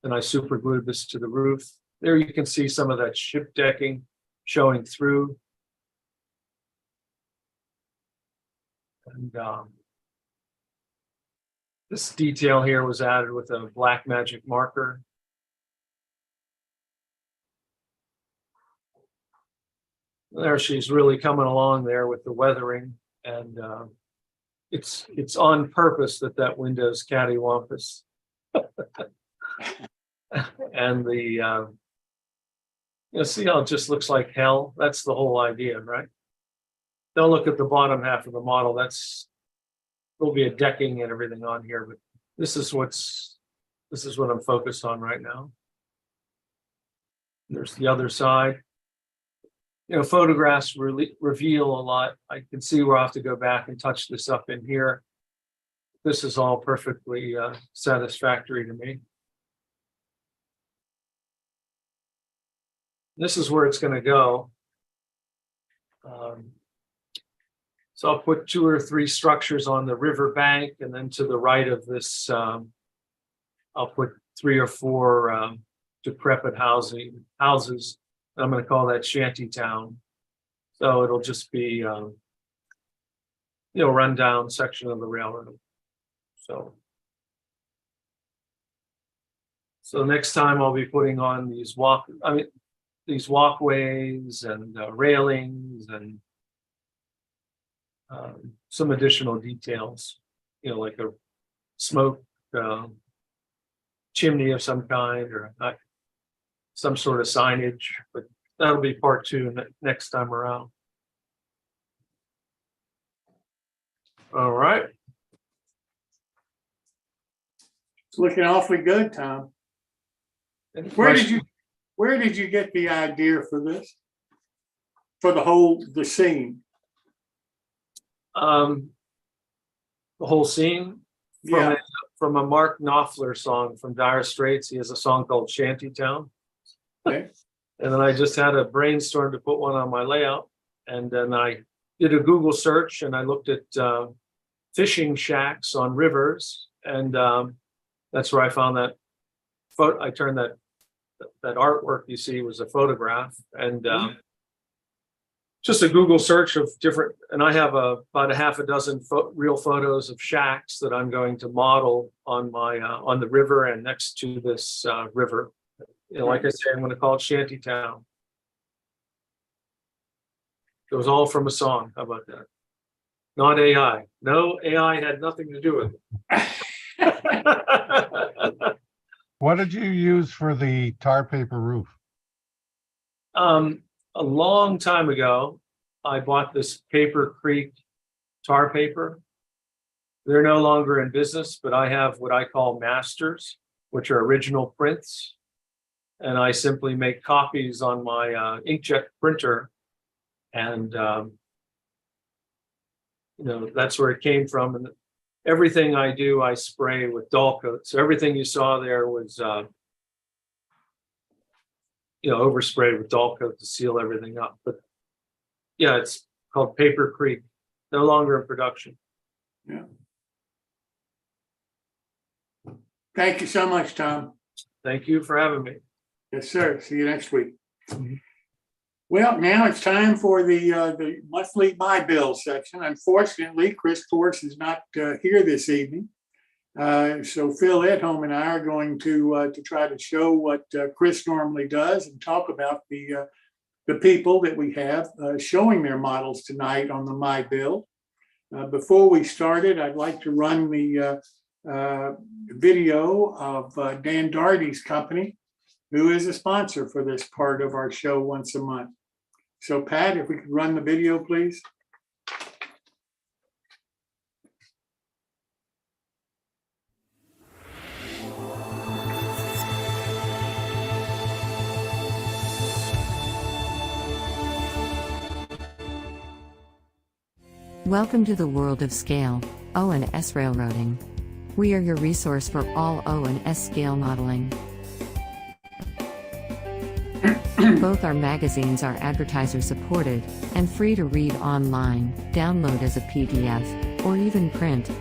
Then I super glued this to the roof. There you can see some of that ship decking showing through. And this detail here was added with a black magic marker. There she's really coming along there with the weathering, and it's on purpose that window's cattywampus. And the you see how it just looks like hell? That's the whole idea, right? Don't look at the bottom half of the model. There'll be a decking and everything on here, but this is what I'm focused on right now. There's the other side. You know, photographs reveal a lot. I can see where I have to go back and touch this up in here. This is all perfectly satisfactory to me. This is where it's going to go. So I'll put 2 or 3 structures on the river bank, and then to the right of this, I'll put 3 or 4 decrepit houses. I'm going to call that shanty town. So it'll just be, rundown section of the railroad. So next time I'll be putting on these walkways and railings and some additional details, like a smoke chimney of some kind, or some sort of signage, but that'll be part 2 next time around. All right. It's looking awfully good, Tom. Where did you get the idea for this? For the scene? The whole scene Yeah. from a Mark Knopfler song from Dire Straits. He has a song called Shantytown. Okay. And then I just had a brainstorm to put one on my layout. And then I did a Google search and I looked at fishing shacks on rivers. And that's where I found that photo. I turned that artwork you see was a photograph, and just a Google search of different, and I have about a half a dozen real photos of shacks that I'm going to model on my on the river and next to this river. Like I say, I'm going to call it Shantytown. It was all from a song. How about that? Not AI. No, AI had nothing to do with it. What did you use for the tar paper roof? A long time ago, I bought this Paper Creek tar paper. They're no longer in business, but I have what I call masters, which are original prints. And I simply make copies on my inkjet printer. And, that's where it came from. And everything I do, I spray with dull coat. So everything you saw there was, oversprayed with dull coat to seal everything up. But yeah, it's called Paper Creek, no longer in production. Yeah. Thank you so much, Tom. Thank you for having me. Yes, sir. See you next week. Well, now it's time for the monthly MyBuild section. Unfortunately, Chris Torres is not here this evening. So Phil Edholm and I are going to try to show what Chris normally does and talk about the people that we have showing their models tonight on the MyBuild. Before we started, I'd like to run the video of Dan Daugherty's company, who is a sponsor for this part of our show once a month. So Pat, if we could run the video, please. Welcome to the world of scale, O&S railroading. We are your resource for all O&S scale modeling. Both our magazines are advertiser supported and free to read online, download as a PDF, or even print.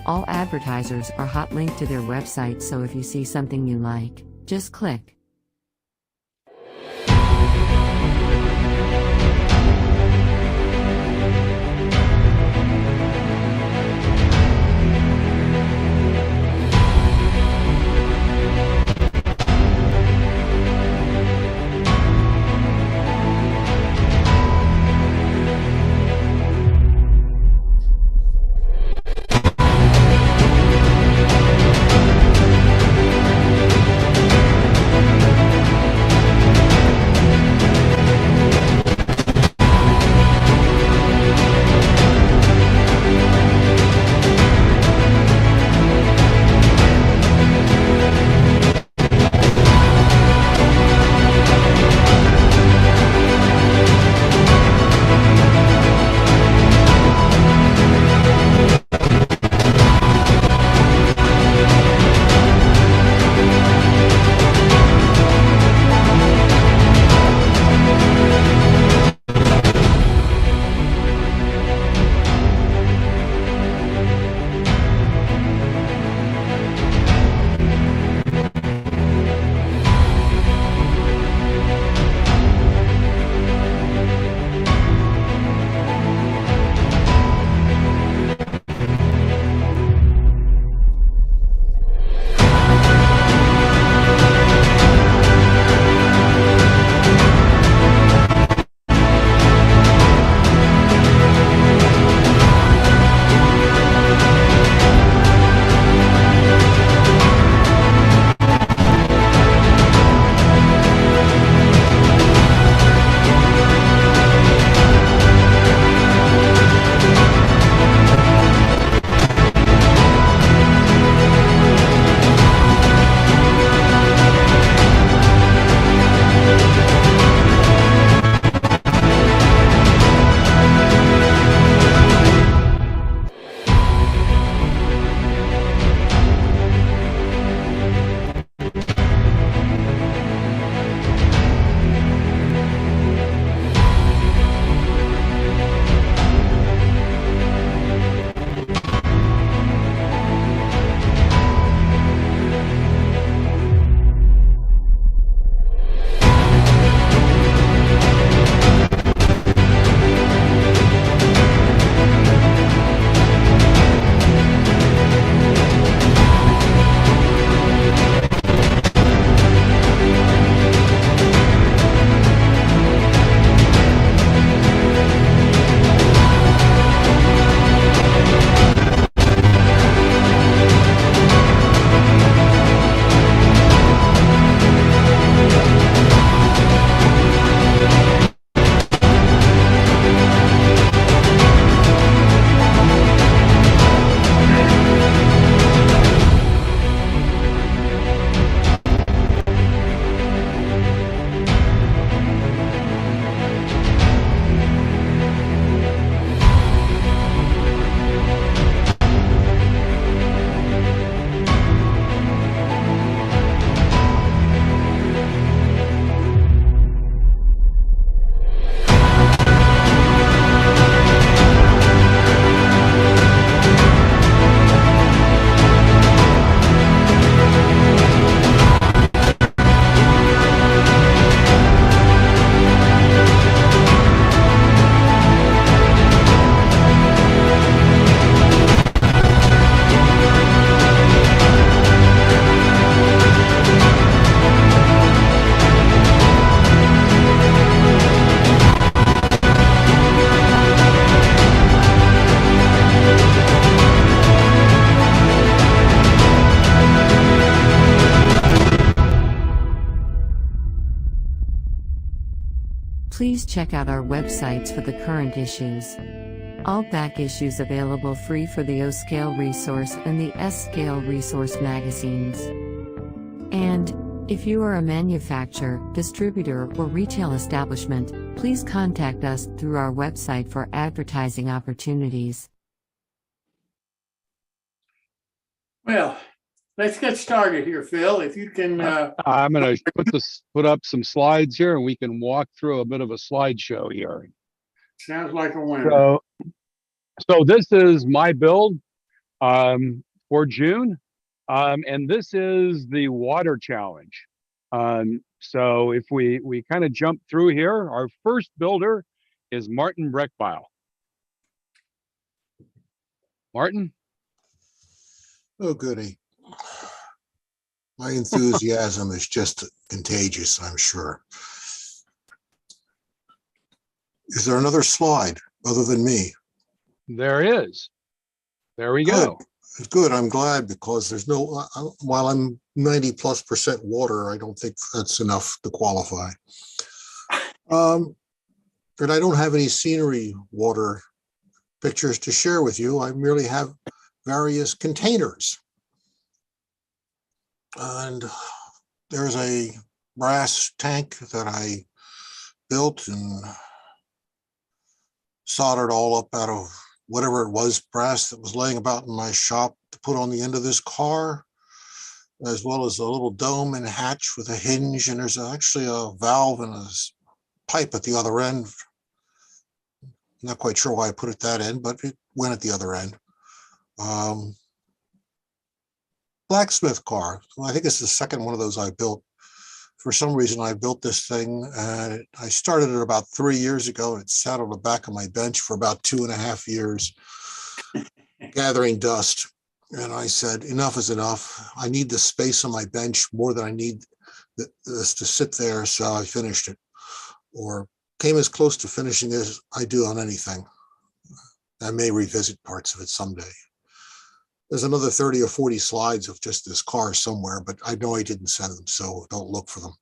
All advertisers are hot linked to their website, so if you see something you like, just click. Please check out our websites for the current issues. All back issues available free for the O-Scale Resource and the S-Scale Resource magazines. And, if you are a manufacturer, distributor, or retail establishment, please contact us through our website for advertising opportunities. Well, let's get started here, Phil. If you can, I'm going to put up some slides here and we can walk through a bit of a slideshow here. sounds like a winner. So this is MyBuild for June. And this is the water challenge. So if we kind of jump through here, our first builder is Martin Brechbiel. Martin? Oh, goody. My enthusiasm is just contagious, I'm sure. Is there another slide other than me? There is. There we go. Good, I'm glad, because there's no, while I'm 90+% water, I don't think that's enough to qualify. And I don't have any scenery water pictures to share with you. I merely have various containers. And there's a brass tank that I built and soldered all up out of whatever it was, brass that was laying about in my shop, to put on the end of this car, as well as a little dome and hatch with a hinge. And there's actually a valve and a pipe at the other end. Not quite sure why I put it that end, but it went at the other end. Blacksmith car. I think it's the second one of those I built. For some reason, I built this thing, and I started it about 3 years ago. It sat on the back of my bench for about 2.5 years, gathering dust. And I said, enough is enough. I need the space on my bench more than I need this to sit there. So I finished it, or came as close to finishing as I do on anything. I may revisit parts of it someday. There's another 30 or 40 slides of just this car somewhere, but I know I didn't send them, so don't look for them.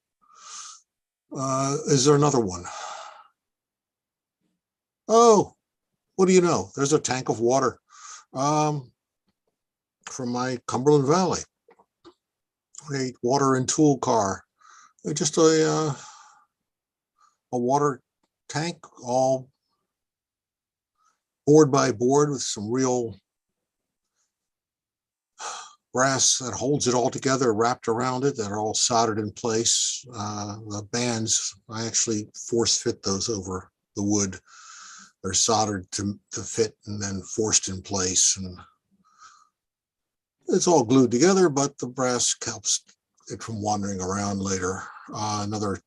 Is there another one? Oh, what do you know? There's a tank of water from my Cumberland Valley. A water and tool car. Just a water tank, all board by board with some real brass that holds it all together, wrapped around it, that are all soldered in place. The bands, I actually force fit those over the wood. They're soldered to fit and then forced in place. And it's all glued together, but the brass helps it from wandering around later. Another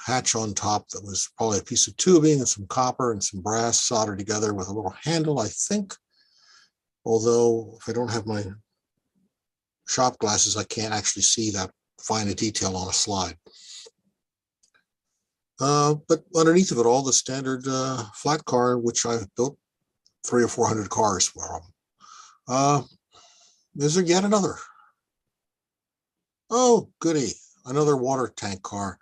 hatch on top that was probably a piece of tubing and some copper and some brass soldered together with a little handle, I think. Although if I don't have my shop glasses, I can't actually see that fine a detail on a slide. But underneath of it all, the standard flat car, which I've built 300 or 400 cars for them. Is there yet another? Oh, goody, another water tank car.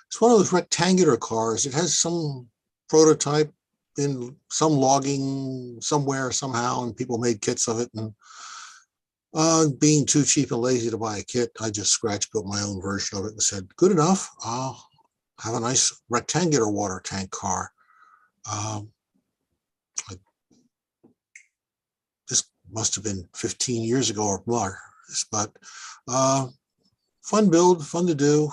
It's one of those rectangular cars. It has some prototype in some logging somewhere, somehow, and people made kits of it. And being too cheap and lazy to buy a kit, I just scratch built my own version of it and said, good enough. I'll have a nice rectangular water tank car. This must have been 15 years ago or more, but fun build, fun to do.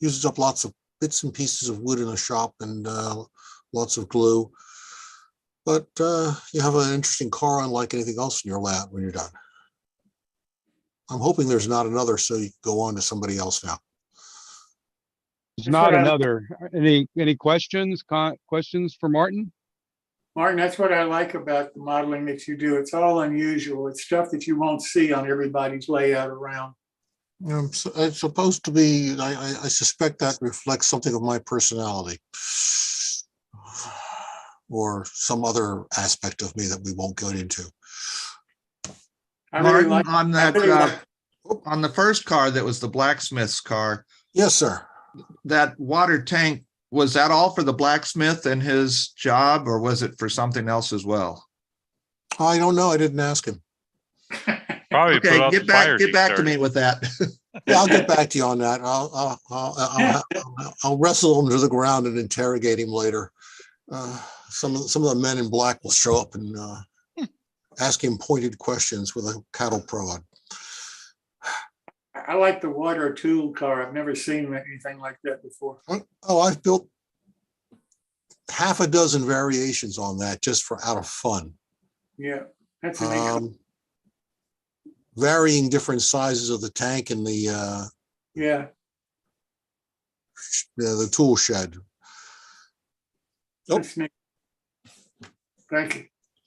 Uses up lots of bits and pieces of wood in a shop and lots of glue. But you have an interesting car unlike anything else in your lab when you're done. I'm hoping there's not another, so you can go on to somebody else now. There's not another. Any questions? Questions for Martin? Martin, that's what I like about the modeling that you do. It's all unusual. It's stuff that you won't see on everybody's layout around. It's supposed to be, I suspect that reflects something of my personality or some other aspect of me that we won't go into. Martin, on that, on the first car that was the blacksmith's car. Yes, sir. That water tank was that all for the blacksmith and his job, or was it for something else as well? I don't know. I didn't ask him. Probably put Okay, out get the fires back he to started. me with that. Yeah, I'll get back to you on that. I'll wrestle him to the ground and interrogate him later. Some of the men in black will show up and ask him pointed questions with a cattle prod. I like the water tool car. I've never seen anything like that before. Oh, I've built half a dozen variations on that just for out of fun. Yeah, that's an neat. Varying different sizes of the tank and Yeah, the tool shed. Nope. that's neat. Thank you.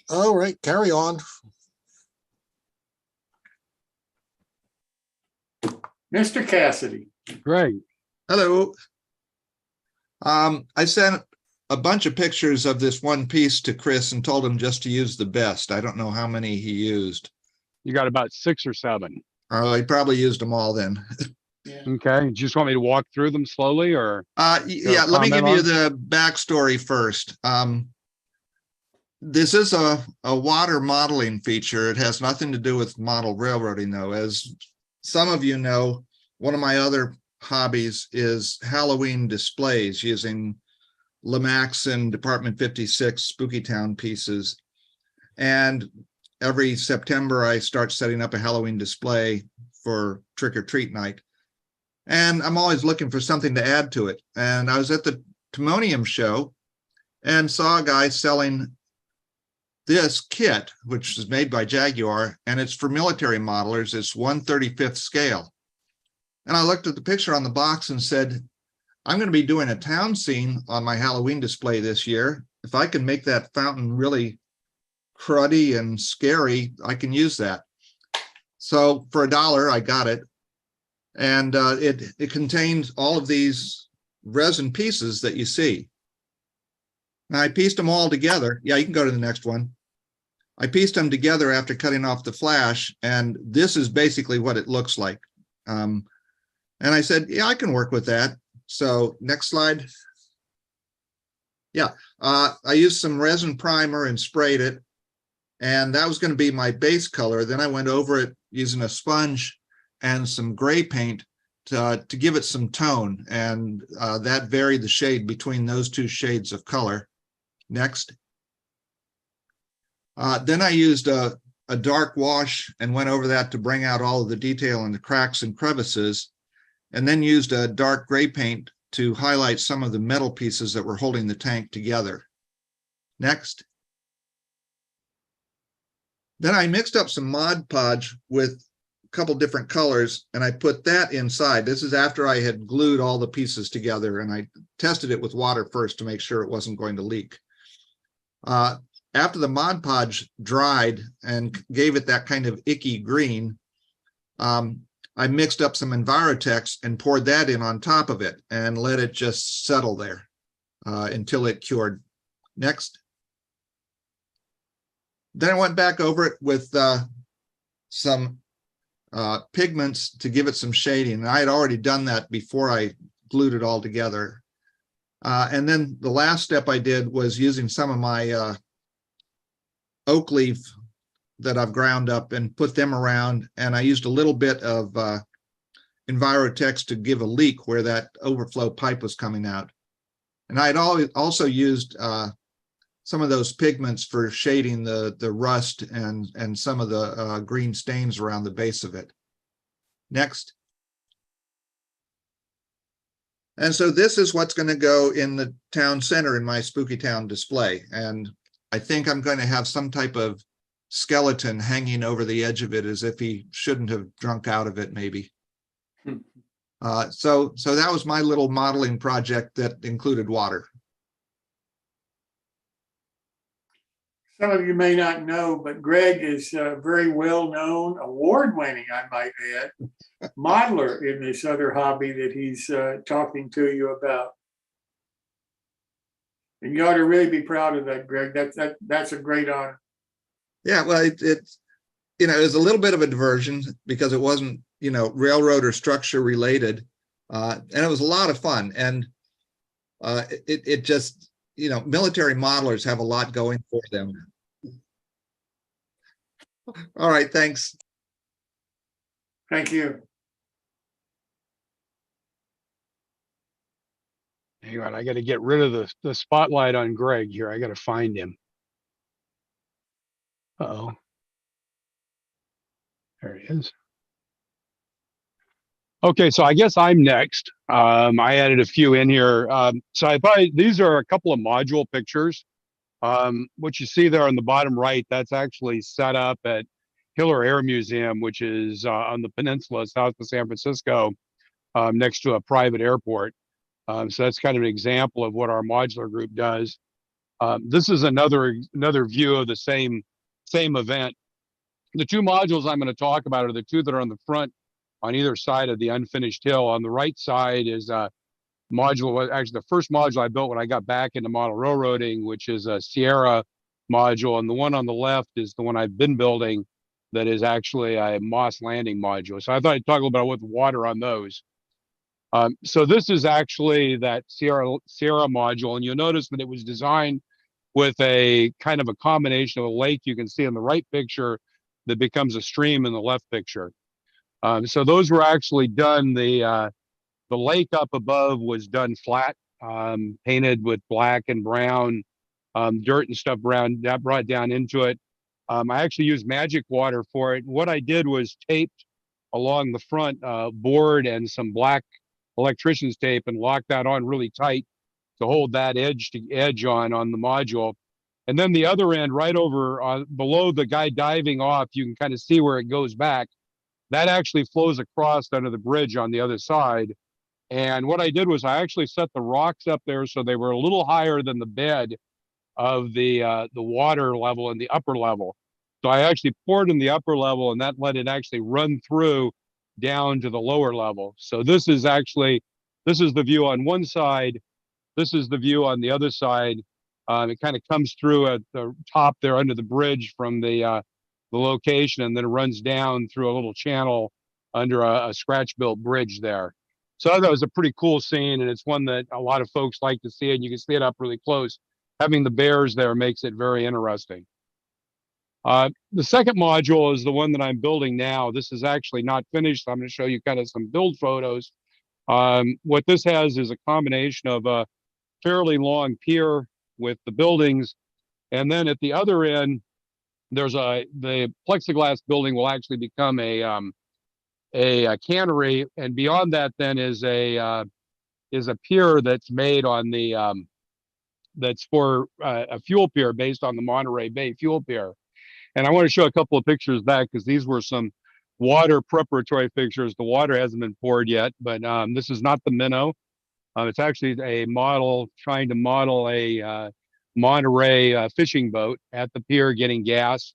All right, carry on. Mr. Cassidy. Great. Hello. I sent a bunch of pictures of this one piece to Chris and told him just to use the best. I don't know how many he used. You got about 6 or 7. Oh, he probably used them all then. Yeah. Okay. You just want me to walk through them slowly, or? Yeah, let me give you comment the backstory first. This is a water modeling feature. It has nothing to do with model railroading, though. As some of you know, one of my other hobbies is Halloween displays using Lemax and Department 56 Spooky Town pieces. And every September, I start setting up a Halloween display for trick or treat night. And I'm always looking for something to add to it. And I was at the Timonium show and saw a guy selling this kit, which is made by Jaguar, and it's for military modelers. It's 1/35th scale. And I looked at the picture on the box and said, I'm going to be doing a town scene on my Halloween display this year. If I can make that fountain really cruddy and scary, I can use that. So for $1, I got it. And it contains all of these resin pieces that you see. Now I pieced them all together. Yeah, you can go to the next one. I pieced them together after cutting off the flash, and this is basically what it looks like. And I said, yeah, I can work with that. So next slide. Yeah, I used some resin primer and sprayed it, and that was going to be my base color. Then I went over it using a sponge and some gray paint to give it some tone, and that varied the shade between those two shades of color. Next. Then I used a dark wash and went over that to bring out all of the detail in the cracks and crevices, and then used a dark gray paint to highlight some of the metal pieces that were holding the tank together. Next. Then I mixed up some Mod Podge with a couple different colors, and I put that inside. This is after I had glued all the pieces together, and I tested it with water first to make sure it wasn't going to leak. After the Mod Podge dried and gave it that kind of icky green, I mixed up some Envirotex and poured that in on top of it and let it just settle there until it cured. Next. Then I went back over it with some pigments to give it some shading. And I had already done that before I glued it all together. And then the last step I did was using some of my oak leaf that I've ground up and put them around. And I used a little bit of Envirotex to give a leak where that overflow pipe was coming out. And I had also used some of those pigments for shading the rust and some of the green stains around the base of it. Next. And so this is what's going to go in the town center in my Spooky Town display. And I think I'm going to have some type of skeleton hanging over the edge of it as if he shouldn't have drunk out of it, maybe. So that was my little modeling project that included water. Some of you may not know, but Greg is a very well-known, award-winning, I might add, modeler in this other hobby that he's talking to you about. And you ought to really be proud of that, Greg. That's a great honor. Yeah, well, it's it was a little bit of a diversion because it wasn't, railroad or structure related. And it was a lot of fun. And It just, military modelers have a lot going for them. All right, thanks. Thank you. Hang on, I got to get rid of the spotlight on Greg here. I got to find him. Uh-oh. There he is. Okay, so I guess I'm next. I added a few in here. So I thought these are a couple of module pictures. What you see there on the bottom right, that's actually set up at Hiller Air Museum, which is on the peninsula south of San Francisco, next to a private airport. So that's kind of an example of what our modular group does. This is another view of the same event. The two modules I'm going to talk about are the two that are on the front on either side of the unfinished hill. On the right side is a module, actually the first module I built when I got back into model railroading, which is a Sierra module. And the one on the left is the one I've been building that is actually a Moss Landing module. So I thought I'd talk a little bit about the water on those. So this is actually that Sierra module, and you'll notice that it was designed with a kind of a combination of a lake you can see in the right picture that becomes a stream in the left picture. So those were actually done. The lake up above was done flat, painted with black and brown, dirt and stuff brown that brought down into it. I actually used magic water for it. What I did was taped along the front board and some black electrician's tape and locked that on really tight to hold that edge to edge on the module. And then the other end, right over below the guy diving off, you can kind of see where it goes back. That actually flows across under the bridge on the other side. And what I did was I actually set the rocks up there so they were a little higher than the bed of the water level in the upper level. So I actually poured in the upper level, and that let it actually run through down to the lower level. So this is the view on one side. This is the view on the other side. It kind of comes through at the top there under the bridge from the location, and then it runs down through a little channel under a scratch-built bridge there. So I thought it was a pretty cool scene, and it's one that a lot of folks like to see, and you can see it up really close. Having the bears there makes it very interesting. The second module is the one that I'm building now. This is actually not finished. So I'm going to show you kind of some build photos. What this has is a combination of a fairly long pier with the buildings, and then at the other end, there's the plexiglass building will actually become a cannery, and beyond that then is a pier that's made on the that's for a fuel pier based on the Monterey Bay fuel pier. And I want to show a couple of pictures back because these were some water preparatory pictures. The water hasn't been poured yet, but this is not the minnow. It's actually a model trying to model a Monterey fishing boat at the pier getting gas.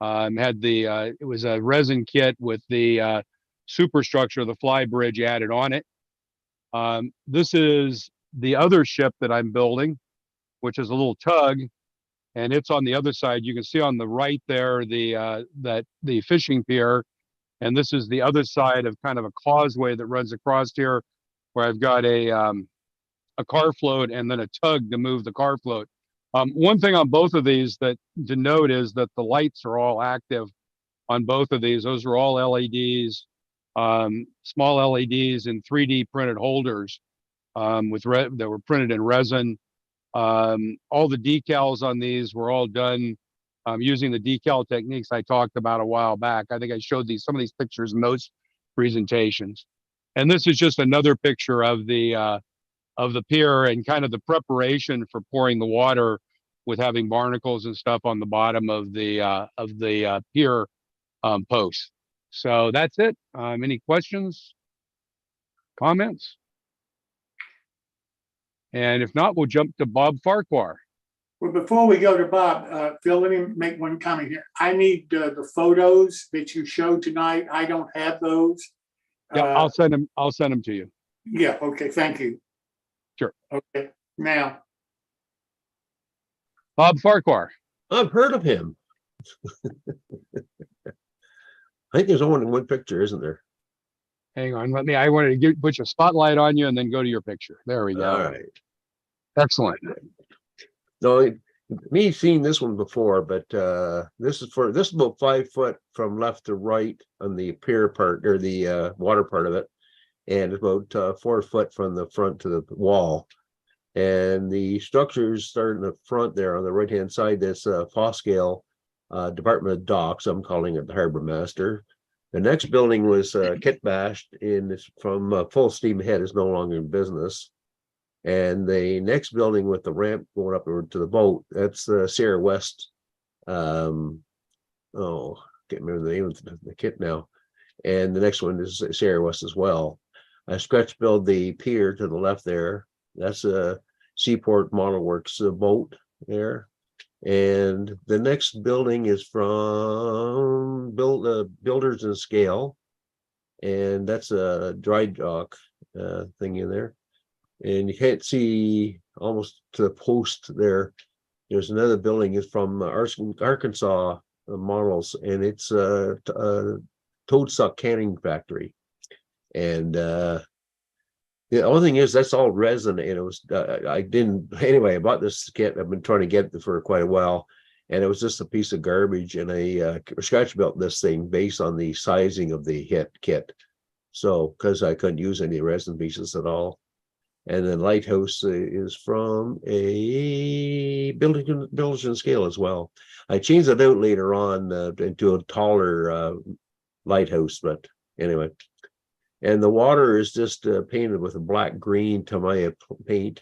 It was a resin kit with the superstructure of the fly bridge added on it. This is the other ship that I'm building, which is a little tug, and it's on the other side. You can see on the right there the fishing pier, and this is the other side of kind of a causeway that runs across here, where I've got a car float and then a tug to move the car float. One thing on both of these that to note is that the lights are all active on both of these. Those are all LEDs, small LEDs in 3D printed holders that were printed in resin. All the decals on these were all done using the decal techniques I talked about a while back. I think I showed some of these pictures in those presentations. And this is just another picture of the pier and kind of the preparation for pouring the water with having barnacles and stuff on the bottom of the pier posts. So that's it. Any questions, comments? And if not, we'll jump to Bob Farquhar. Well, before we go to Bob, Phil, let me make one comment here. I need the photos that you showed tonight. I don't have those. Yeah, I'll send them to you. Yeah. Okay. Thank you. Sure. Okay. Now, Bob Farquhar. I've heard of him. I think there's only one picture, isn't there? Hang on, I wanted to put your spotlight on you and then go to your picture. There we go. All right. Excellent. No, me seeing this one before, but this is about 5 foot from left to right on the pier part or the water part of it, and about 4 foot from the front to the wall. And the structures start in the front there on the right hand side. That's Foscale Department of Docks. I'm calling it the Harbor Master. The next building was kit bashed from full steam ahead, is no longer in business. And the next building with the ramp going up to the boat, that's the Sierra West. Can't remember the name of the kit now. And the next one is Sierra West as well. I stretch build the pier to the left there. That's a Seaport Model Works boat there. And the next building is from Builders and Scale. And that's a dry dock thing in there. And you can't see almost to the post there. There's another building is from Arkansas Models, and it's a toad suck canning factory. And the only thing is that's all resin, and it was I bought this kit. I've been trying to get it for quite a while, and it was just a piece of garbage. And I scratch built this thing based on the sizing of the kit. So because I couldn't use any resin pieces at all. And then Lighthouse is from a Builders and Scale as well. I changed it out later on into a taller lighthouse, but anyway. And the water is just painted with a black green Tamiya paint,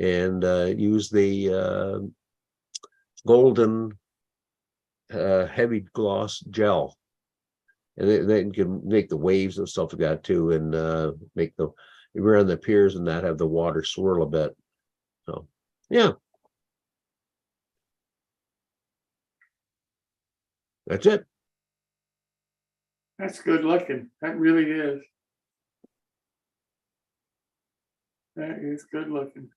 and use the golden heavy gloss gel. And then you can make the waves and stuff like that too, and make the around the piers and that have the water swirl a bit. So yeah, that's it. That's good looking. That really is. That is good looking.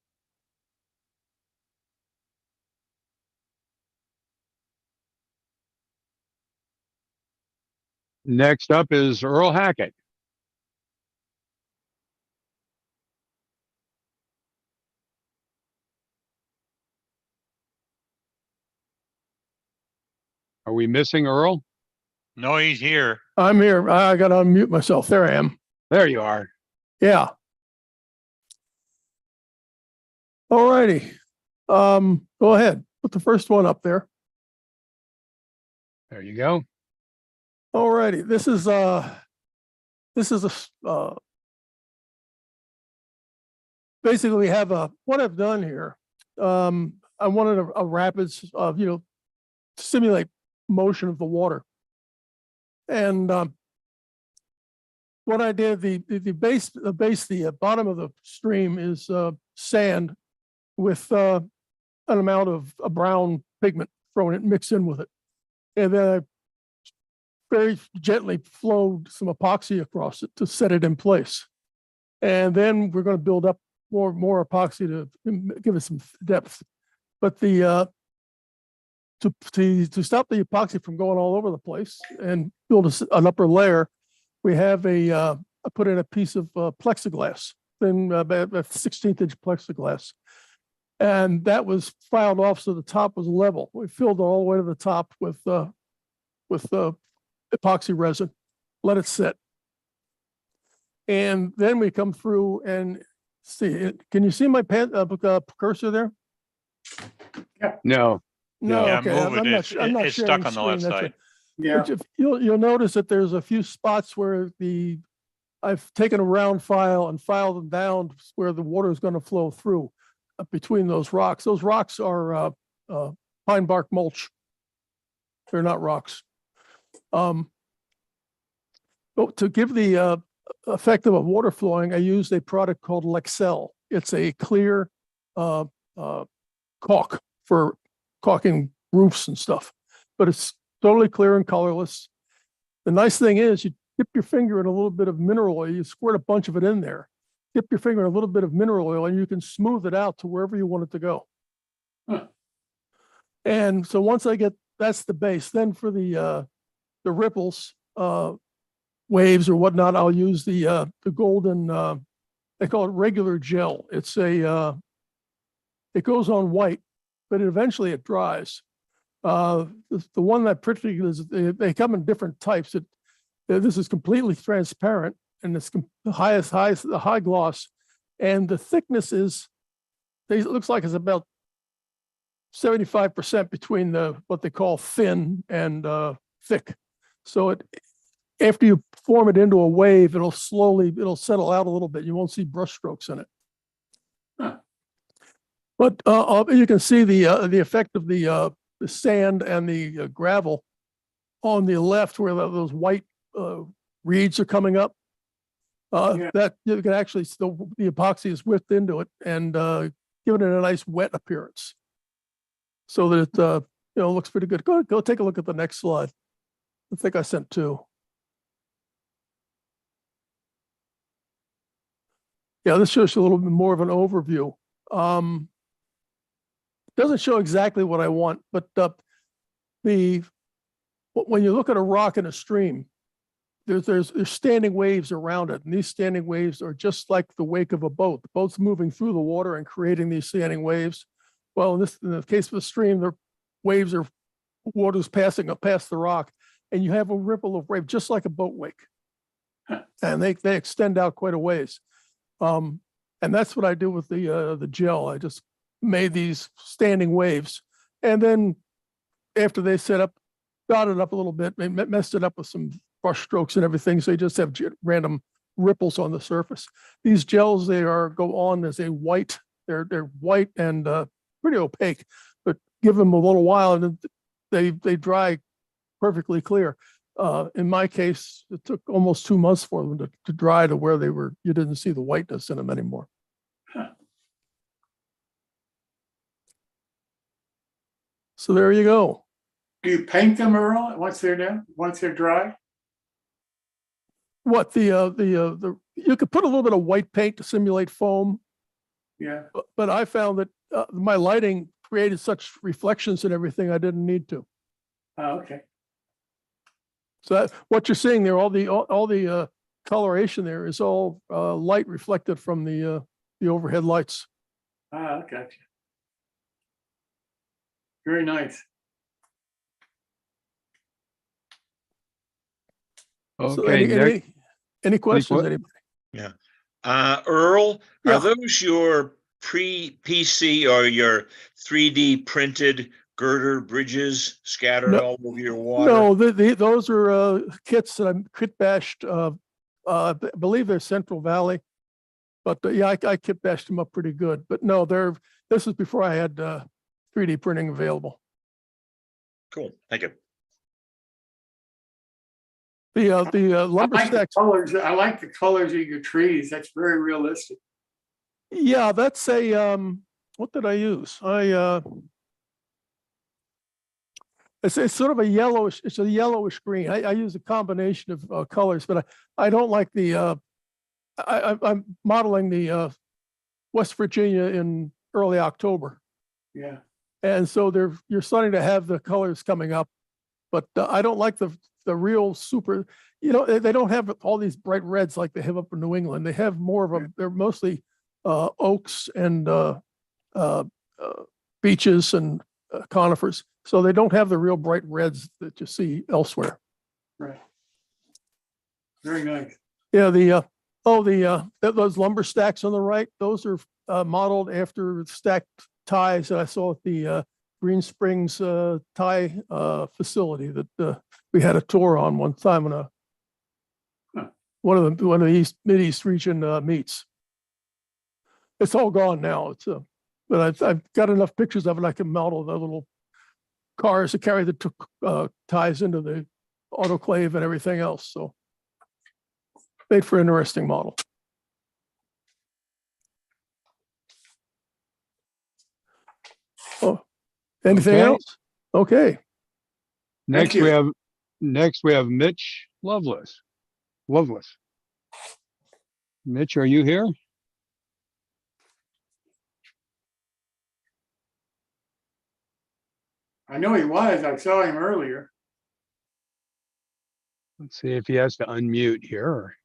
Next up is Earl Hackett. Are we missing Earl? No, he's here. I'm here. I got to unmute myself. There I am. There you are. Yeah. All righty. Go ahead. Put the first one up there. There you go. All righty. This is basically we have what I've done here. I wanted a rapids of, simulate motion of the water. And what I did, the bottom of the stream is sand with an amount of a brown pigment thrown it, mixed in with it. And then I very gently flowed some epoxy across it to set it in place. And then we're going to build up more epoxy to give it some depth. But to stop the epoxy from going all over the place and build an upper layer, we have I put in a piece of plexiglass, then about 16th inch plexiglass. And that was filed off so the top was level. We filled it all the way to the top with epoxy resin, let it sit. And then we come through and see it. Can you see my cursor there? Yeah. No. No, Yeah, okay. move it. I'm not It's sharing stuck on the left screen, that's side. it. Yeah. But you'll notice that there's a few spots where I've taken a round file and filed them down where the water is going to flow through between those rocks. Those rocks are pine bark mulch. They're not rocks. But to give the effect of a water flowing, I used a product called Lexel. It's a clear caulk for caulking roofs and stuff, but it's totally clear and colorless. The nice thing is you dip your finger in a little bit of mineral oil, you squirt a bunch of it in there, dip your finger in a little bit of mineral oil, and you can smooth it out to wherever you want it to go. Huh. And so once that's the base, then for the ripples, waves or whatnot, I'll use the golden, they call it regular gel. It's a it goes on white, but eventually it dries. The one that particularly is, they come in different types. This is completely transparent, and it's the high gloss, and the thickness is, it looks like it's about 75% between what they call thin and thick. So after you form it into a wave, it'll settle out a little bit. You won't see brush strokes in it. Huh. But you can see the effect of the sand and the gravel on the left, where those white reeds are coming up. That you can actually still, the epoxy is whipped into it and giving it a nice wet appearance, so that it looks pretty good. Go take a look at the next slide. I think I sent two. Yeah, this shows you a little bit more of an overview. Doesn't show exactly what I want, but when you look at a rock in a stream, there's standing waves around it, and these standing waves are just like the wake of a boat. The boat's moving through the water and creating these standing waves. Well, in the case of a stream, the waves are water's passing up past the rock, and you have a ripple of wave, just like a boat wake, and they extend out quite a ways. And that's what I do with the gel. I just made these standing waves, and then after they set up, dotted up a little bit, messed it up with some brush strokes and everything, so you just have random ripples on the surface. These gels, go on as a white. They're white and pretty opaque, but give them a little while and they dry perfectly clear. In my case, it took almost 2 months for them to dry to where you didn't see the whiteness in them anymore. So there you go. Do you paint them, Earl, once they're done, once they're dry? What you could put a little bit of white paint to simulate foam. Yeah. But I found that my lighting created such reflections and everything, I didn't need to. Oh, okay. So what you're seeing there, all the coloration there is all light reflected from the overhead lights. Ah, gotcha. Very nice. So Okay. any questions, anybody? Yeah. Earl, Yeah. are those your PC or your 3D printed girder bridges scattered all over your water? No, those are kits that I'm kit bashed. I believe they're Central Valley, but yeah, I kit bashed them up pretty good. But no, this is before I had 3D printing available. Cool. Thank you. The lumber I like the stacks. colors. I like the colors of your trees. That's very realistic. Yeah, that's a what did I use? It's sort of a yellowish. It's a yellowish green. I use a combination of colors, but I don't like the. I'm modeling the West Virginia in early October, Yeah. and so you're starting to have the colors coming up, but I don't like the real super. They don't have all these bright reds like they have up in New England. They have more of them. They're mostly oaks and beeches and conifers. So they don't have the real bright reds that you see elsewhere. Right. Very nice. Yeah, those lumber stacks on the right, those are modeled after stacked ties that I saw at the Green Springs tie facility that we had a tour on one time when one of the East Mid-East region meets. It's all gone now. But I've got enough pictures of it. I can model the little cars that carry the ties into the autoclave and everything else. So made for an interesting model. Oh, anything Okay. else? Okay. Next you. we have Mitch Loveless. Mitch, are you here? I know he was. I saw him earlier. Let's see if he has to unmute here.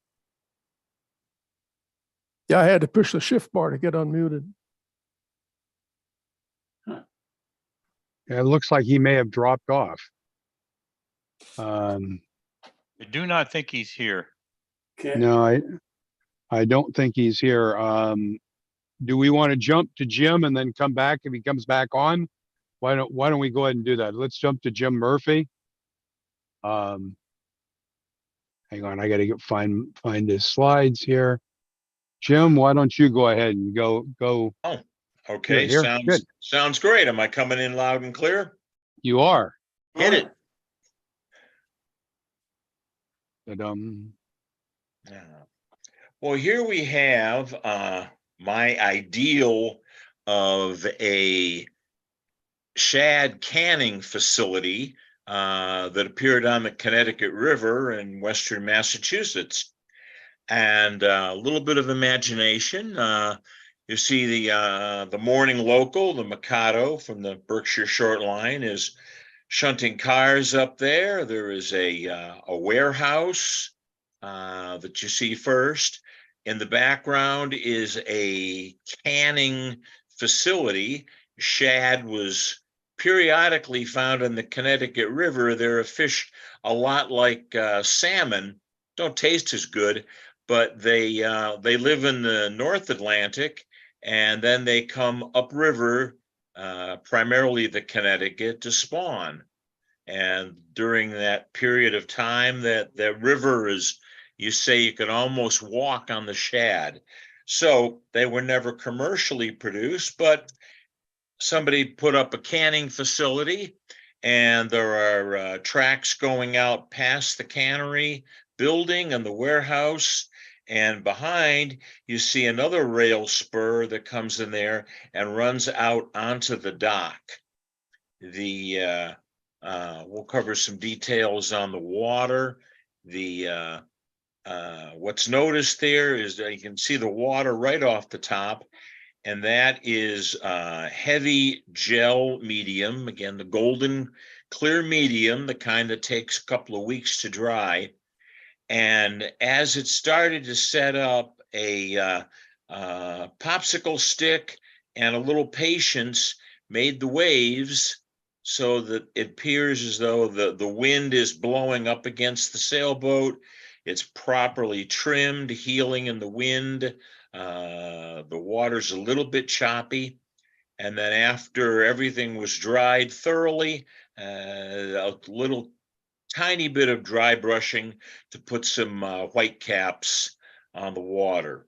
Yeah, I had to push the shift bar to get unmuted. It looks like he may have dropped off. Um, I do not think he's here. Okay. no, I don't think he's here. Do we want to jump to Jim and then come back if he comes back on? Why don't we go ahead and do that? Let's jump to Jim Murphy. Hang on, I gotta find his slides here. Jim, why don't you go ahead and go? Oh, okay. Here. Good. Sounds great. Am I coming in loud and clear? You are. Hit it. But, Yeah. Well, here we have my ideal of a shad canning facility that appeared on the Connecticut River in Western Massachusetts. And a little bit of imagination. You see the morning local, the Mikado from the Berkshire Short Line, is shunting cars up there. There is a warehouse that you see first. In the background is a canning facility. Shad was periodically found in the Connecticut River. They're a fish a lot like salmon. Don't taste as good, but they live in the North Atlantic, and then they come upriver, primarily the Connecticut, to spawn. And during that period of time, that river is, you say, you can almost walk on the shad. So they were never commercially produced, but somebody put up a canning facility, and there are tracks going out past the cannery building and the warehouse. And behind, you see another rail spur that comes in there and runs out onto the dock. We'll cover some details on the water. What's noticed there is that you can see the water right off the top, and that is heavy gel medium. Again, the golden clear medium, the kind that takes a couple of weeks to dry. And as it started to set up, a popsicle stick and a little patience made the waves, so that it appears as though the wind is blowing up against the sailboat. It's properly trimmed, heeling in the wind. The water's a little bit choppy. And then after everything was dried thoroughly, a little tiny bit of dry brushing to put some white caps on the water.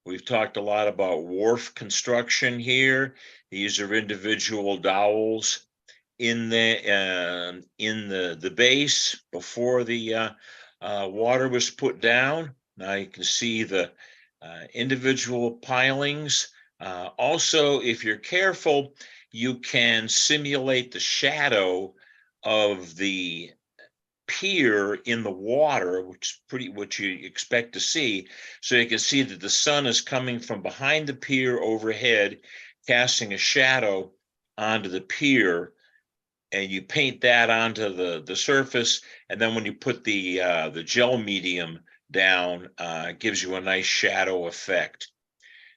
We've talked a lot about wharf construction here. These are individual dowels in the base before the water was put down. Now you can see the individual pilings. Also, if you're careful, you can simulate the shadow of the pier in the water, which is pretty what you expect to see. So you can see that the sun is coming from behind the pier overhead, casting a shadow onto the pier, and you paint that onto the surface. And then when you put the gel medium down, it gives you a nice shadow effect.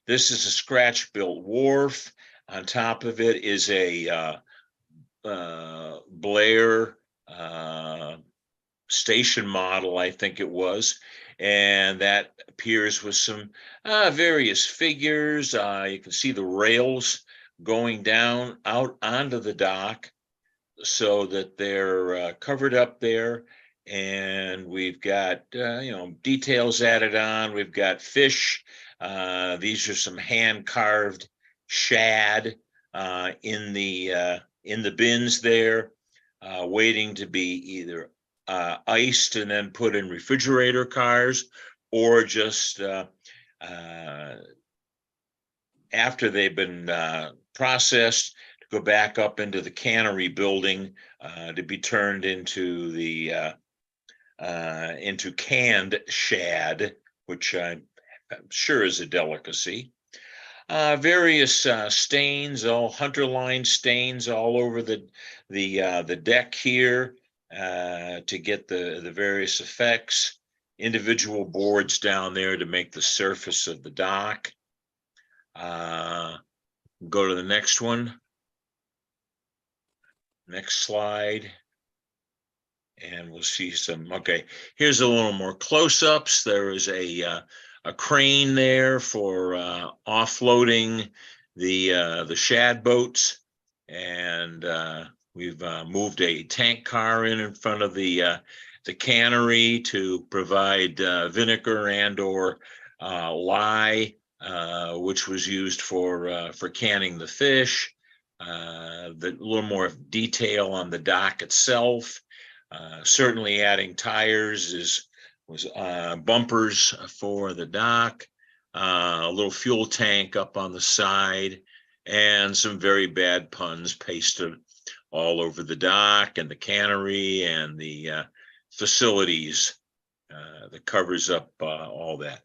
This is a scratch-built wharf. On top of it is a Blair station model, I think it was, and that appears with some various figures. You can see the rails going down out onto the dock, so that they're covered up there. And we've got details added on. We've got fish. These are some hand carved shad in the bins there, waiting to be either iced and then put in refrigerator cars, or just after they've been processed, to go back up into the cannery building to be turned into the into canned shad, which I'm sure is a delicacy. Various stains, all hunter line stains all over the deck here to get the various effects. Individual boards down there to make the surface of the dock. Go to the next one. Next slide. And we'll see some, okay, here's a little more close-ups. There is a crane there for offloading the shad boats. And we've moved a tank car in front of the cannery to provide vinegar and or lye, which was used for canning the fish. The little more detail on the dock itself. Certainly adding tires was bumpers for the dock, a little fuel tank up on the side, and some very bad puns pasted all over the dock and the cannery and the facilities that covers up all that.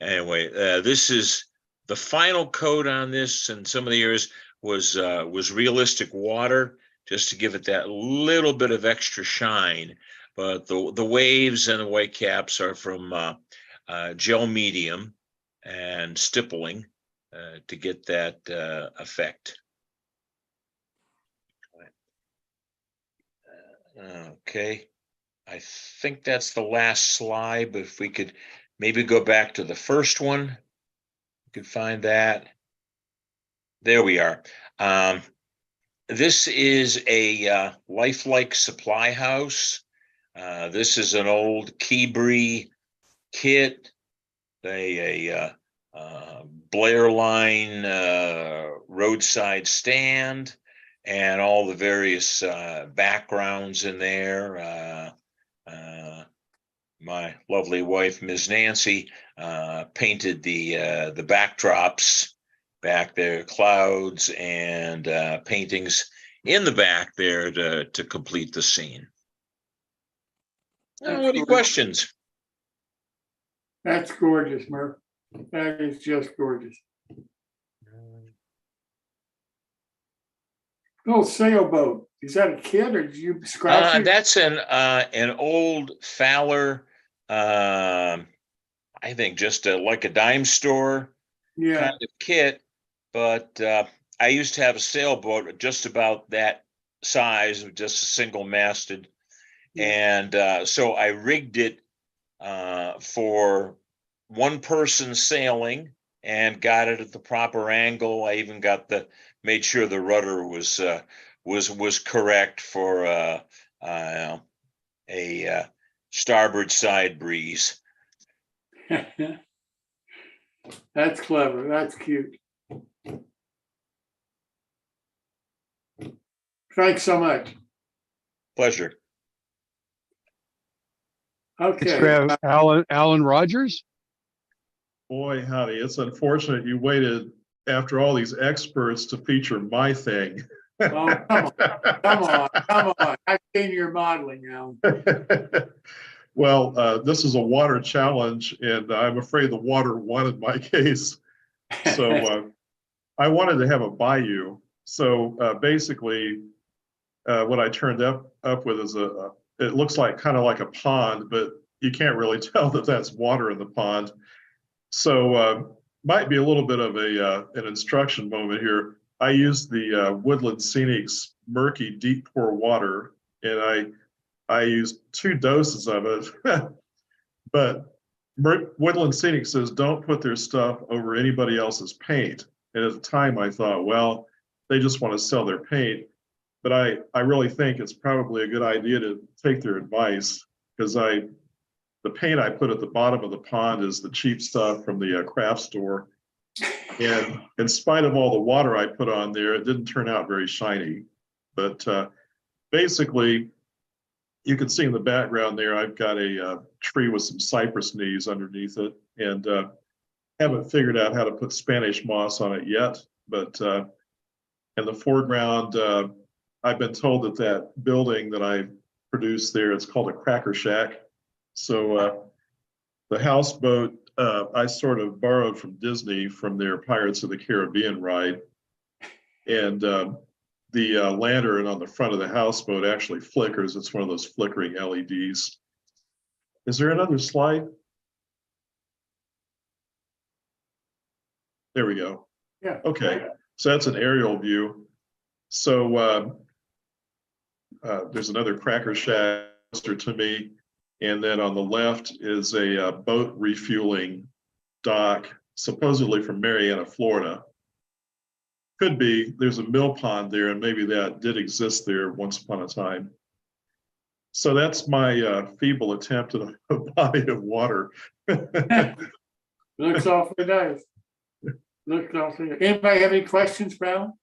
Anyway, this is the final coat on this, and some of the areas was realistic water, just to give it that little bit of extra shine. But the waves and the white caps are from gel medium and stippling to get that effect. Okay, I think that's the last slide, but if we could maybe go back to the first one, we could find that. There we are. This is a lifelike supply house. This is an old Keebri kit, a Blair Line roadside stand, and all the various backgrounds in there. My lovely wife, Ms. Nancy, painted the backdrops back there, clouds and paintings in the back there to complete the scene. Any questions? That's gorgeous, Murph. That is just gorgeous. Little sailboat. Is that a kid or did you scratch it? That's an old Fowler, I think just like a dime store kind of kit. But I used to have a sailboat just about that size, just a single masted. And so I rigged it for one person sailing and got it at the proper angle. I even made sure the rudder was correct for a starboard side breeze. That's clever. That's cute. Thanks so much. Pleasure. Okay. Alan Rogers. Boy, howdy. It's unfortunate you waited after all these experts to feature my thing. Oh, come on. I've seen your modeling now. Well, this is a water challenge, and I'm afraid the water won in my case. So I wanted to have a bayou. So basically, what I turned up with is it looks like kind of like a pond, but you can't really tell that that's water in the pond. So might be a little bit of an instruction moment here. I used the Woodland Scenics murky deep pour water, and I used 2 doses of it. But Woodland Scenics says don't put their stuff over anybody else's paint. And at the time I thought, well, they just want to sell their paint. But I really think it's probably a good idea to take their advice, because the paint I put at the bottom of the pond is the cheap stuff from the craft store. And in spite of all the water I put on there, it didn't turn out very shiny. But basically, you can see in the background there, I've got a tree with some cypress knees underneath it, and haven't figured out how to put Spanish moss on it yet. But in the foreground, I've been told that building that I produced there, it's called a cracker shack. So the houseboat I sort of borrowed from Disney from their Pirates of the Caribbean ride. And the lantern on the front of the houseboat actually flickers. It's one of those flickering LEDs. Is there another slide? There we go. Yeah. Okay, so that's an aerial view. So there's another cracker shack closer to me. And then on the left is a boat refueling dock, supposedly from Marietta, Florida. Could be, there's a mill pond there, and maybe that did exist there once upon a time. So that's my feeble attempt at a body of water. Looks awfully nice. Looks awfully. Anybody have any questions, Brown?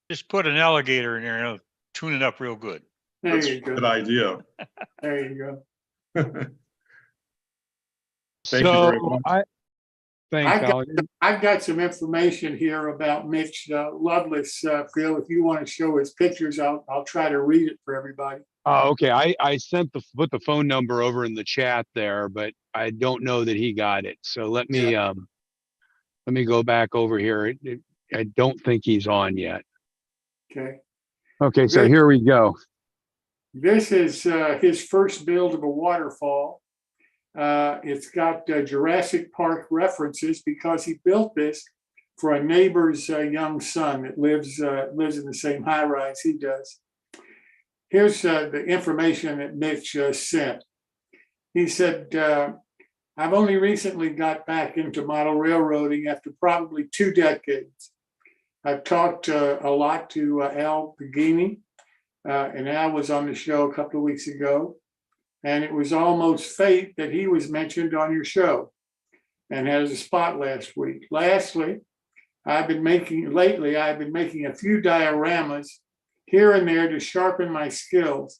Just put an alligator in there and it'll tune it up real good. There That's you a go. good idea. There you go. Thank you very much. Thanks, Alex. I've got some information here about Mitch Loveless, Phil. If you want to show his pictures, I'll try to read it for everybody. Okay, I put the phone number over in the chat there, but I don't know that he got it. So let me go back over here. I don't think he's on yet. Okay. Okay, so here we go. This is his first build of a waterfall. It's got Jurassic Park references because he built this for a neighbor's young son that lives in the same high rise he does. Here's the information that Mitch sent. He said, I've only recently got back into model railroading after probably 2 decades. I've talked a lot to Al Pagini, and Al was on the show a couple of weeks ago. And it was almost fate that he was mentioned on your show and has a spot last week. Lastly, I've been making a few dioramas here and there to sharpen my skills.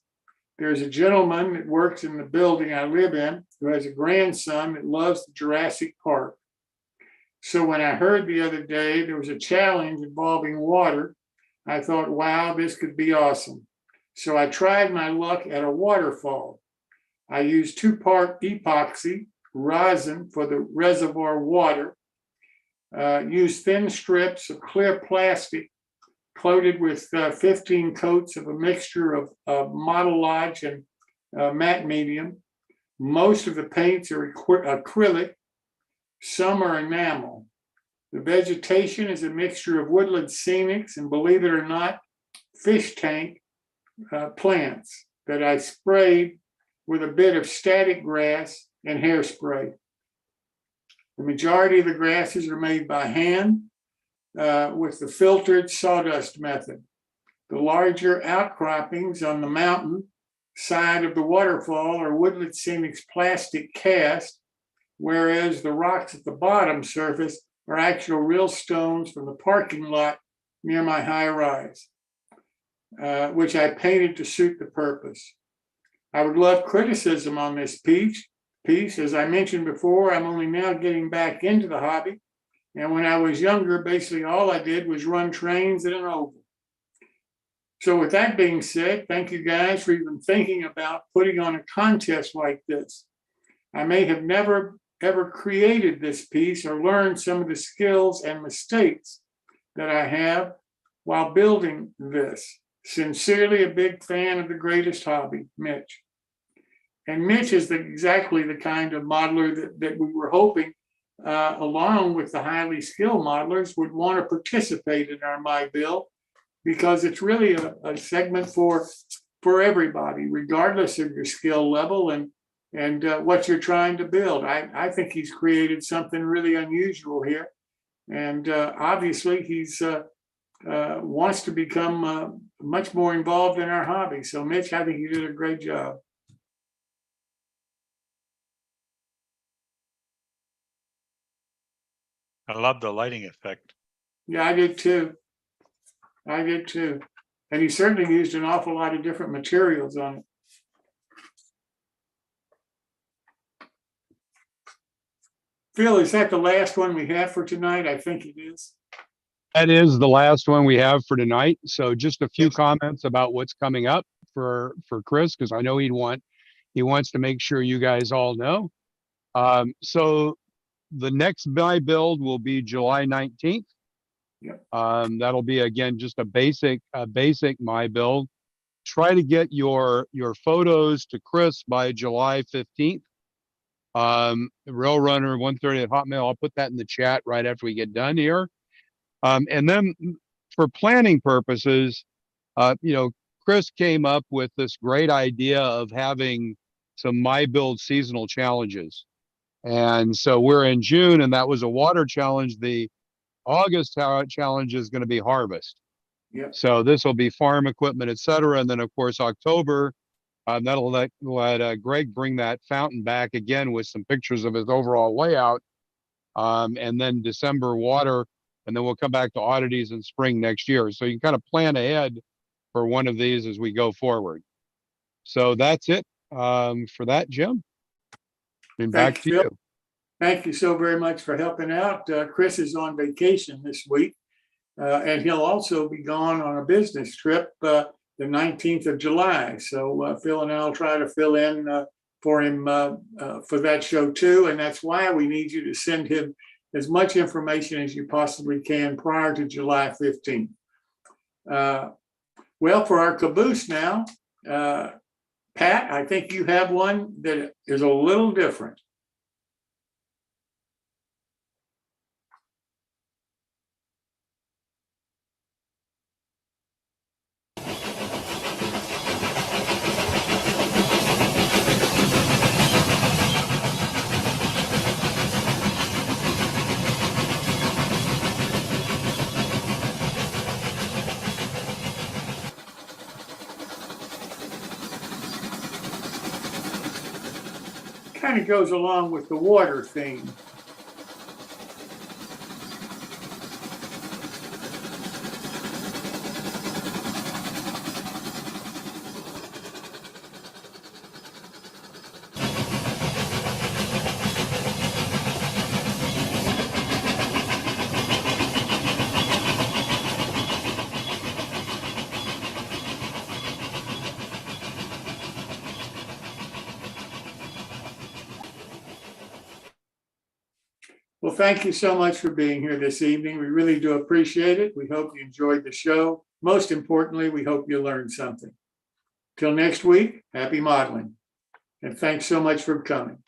There's a gentleman that works in the building I live in who has a grandson that loves the Jurassic Park. So when I heard the other day there was a challenge involving water, I thought, wow, this could be awesome. So I tried my luck at a waterfall. I used 2-part epoxy rosin for the reservoir water, used thin strips of clear plastic coated with 15 coats of a mixture of Model Lodge and matte medium. Most of the paints are acrylic, some are enamel. The vegetation is a mixture of woodland scenics and, believe it or not, fish tank plants that I sprayed with a bit of static grass and hairspray. The majority of the grasses are made by hand with the filtered sawdust method. The larger outcroppings on the mountain side of the waterfall are Woodland Scenics plastic cast, whereas the rocks at the bottom surface are actual real stones from the parking lot near my high rise, which I painted to suit the purpose. I would love criticism on this piece. As I mentioned before, I'm only now getting back into the hobby. And when I was younger, basically all I did was run trains in an oval. So with that being said, thank you guys for even thinking about putting on a contest like this. I may have never ever created this piece or learned some of the skills and mistakes that I have while building this. Sincerely, a big fan of the greatest hobby, Mitch. And Mitch is exactly the kind of modeler that we were hoping, along with the highly skilled modelers, would want to participate in our MyBuild, because it's really a segment for everybody, regardless of your skill level and what you're trying to build. I think he's created something really unusual here. And obviously he's wants to become much more involved in our hobby. So Mitch, I think you did a great job. I love the lighting effect. Yeah, I did too. And he certainly used an awful lot of different materials on it. Phil, is that the last one we have for tonight? I think it is. That is the last one we have for tonight. So just a few comments about what's coming up for Chris, because I know he wants to make sure you guys all know. So the next MyBuild will be July 19th. Yep. That'll be, again, just a basic MyBuild. Try to get your photos to Chris by July 15th. Railrunner 130 at Hotmail. I'll put that in the chat right after we get done here. And then for planning purposes, Chris came up with this great idea of having some MyBuild seasonal challenges. And so we're in June, and that was a water challenge. The August challenge is going to be harvest. Yep. So this will be farm equipment, et cetera. And then, of course, October, that'll let Greg bring that fountain back again with some pictures of his overall layout. And then December water, and then we'll come back to oddities in spring next year. So you can kind of plan ahead for one of these as we go forward. So that's it for that, Jim. And back to you. Thank you so very much for helping out. Chris is on vacation this week, and he'll also be gone on a business trip the 19th of July. So Phil and I'll try to fill in for him for that show too. And that's why we need you to send him as much information as you possibly can prior to July 15th. Well, for our caboose now, Pat, I think you have one that is a little different. Kind of goes along with the water theme. Well, thank you so much for being here this evening. We really do appreciate it. We hope you enjoyed the show. Most importantly, we hope you learned something. Till next week, happy modeling. And thanks so much for coming.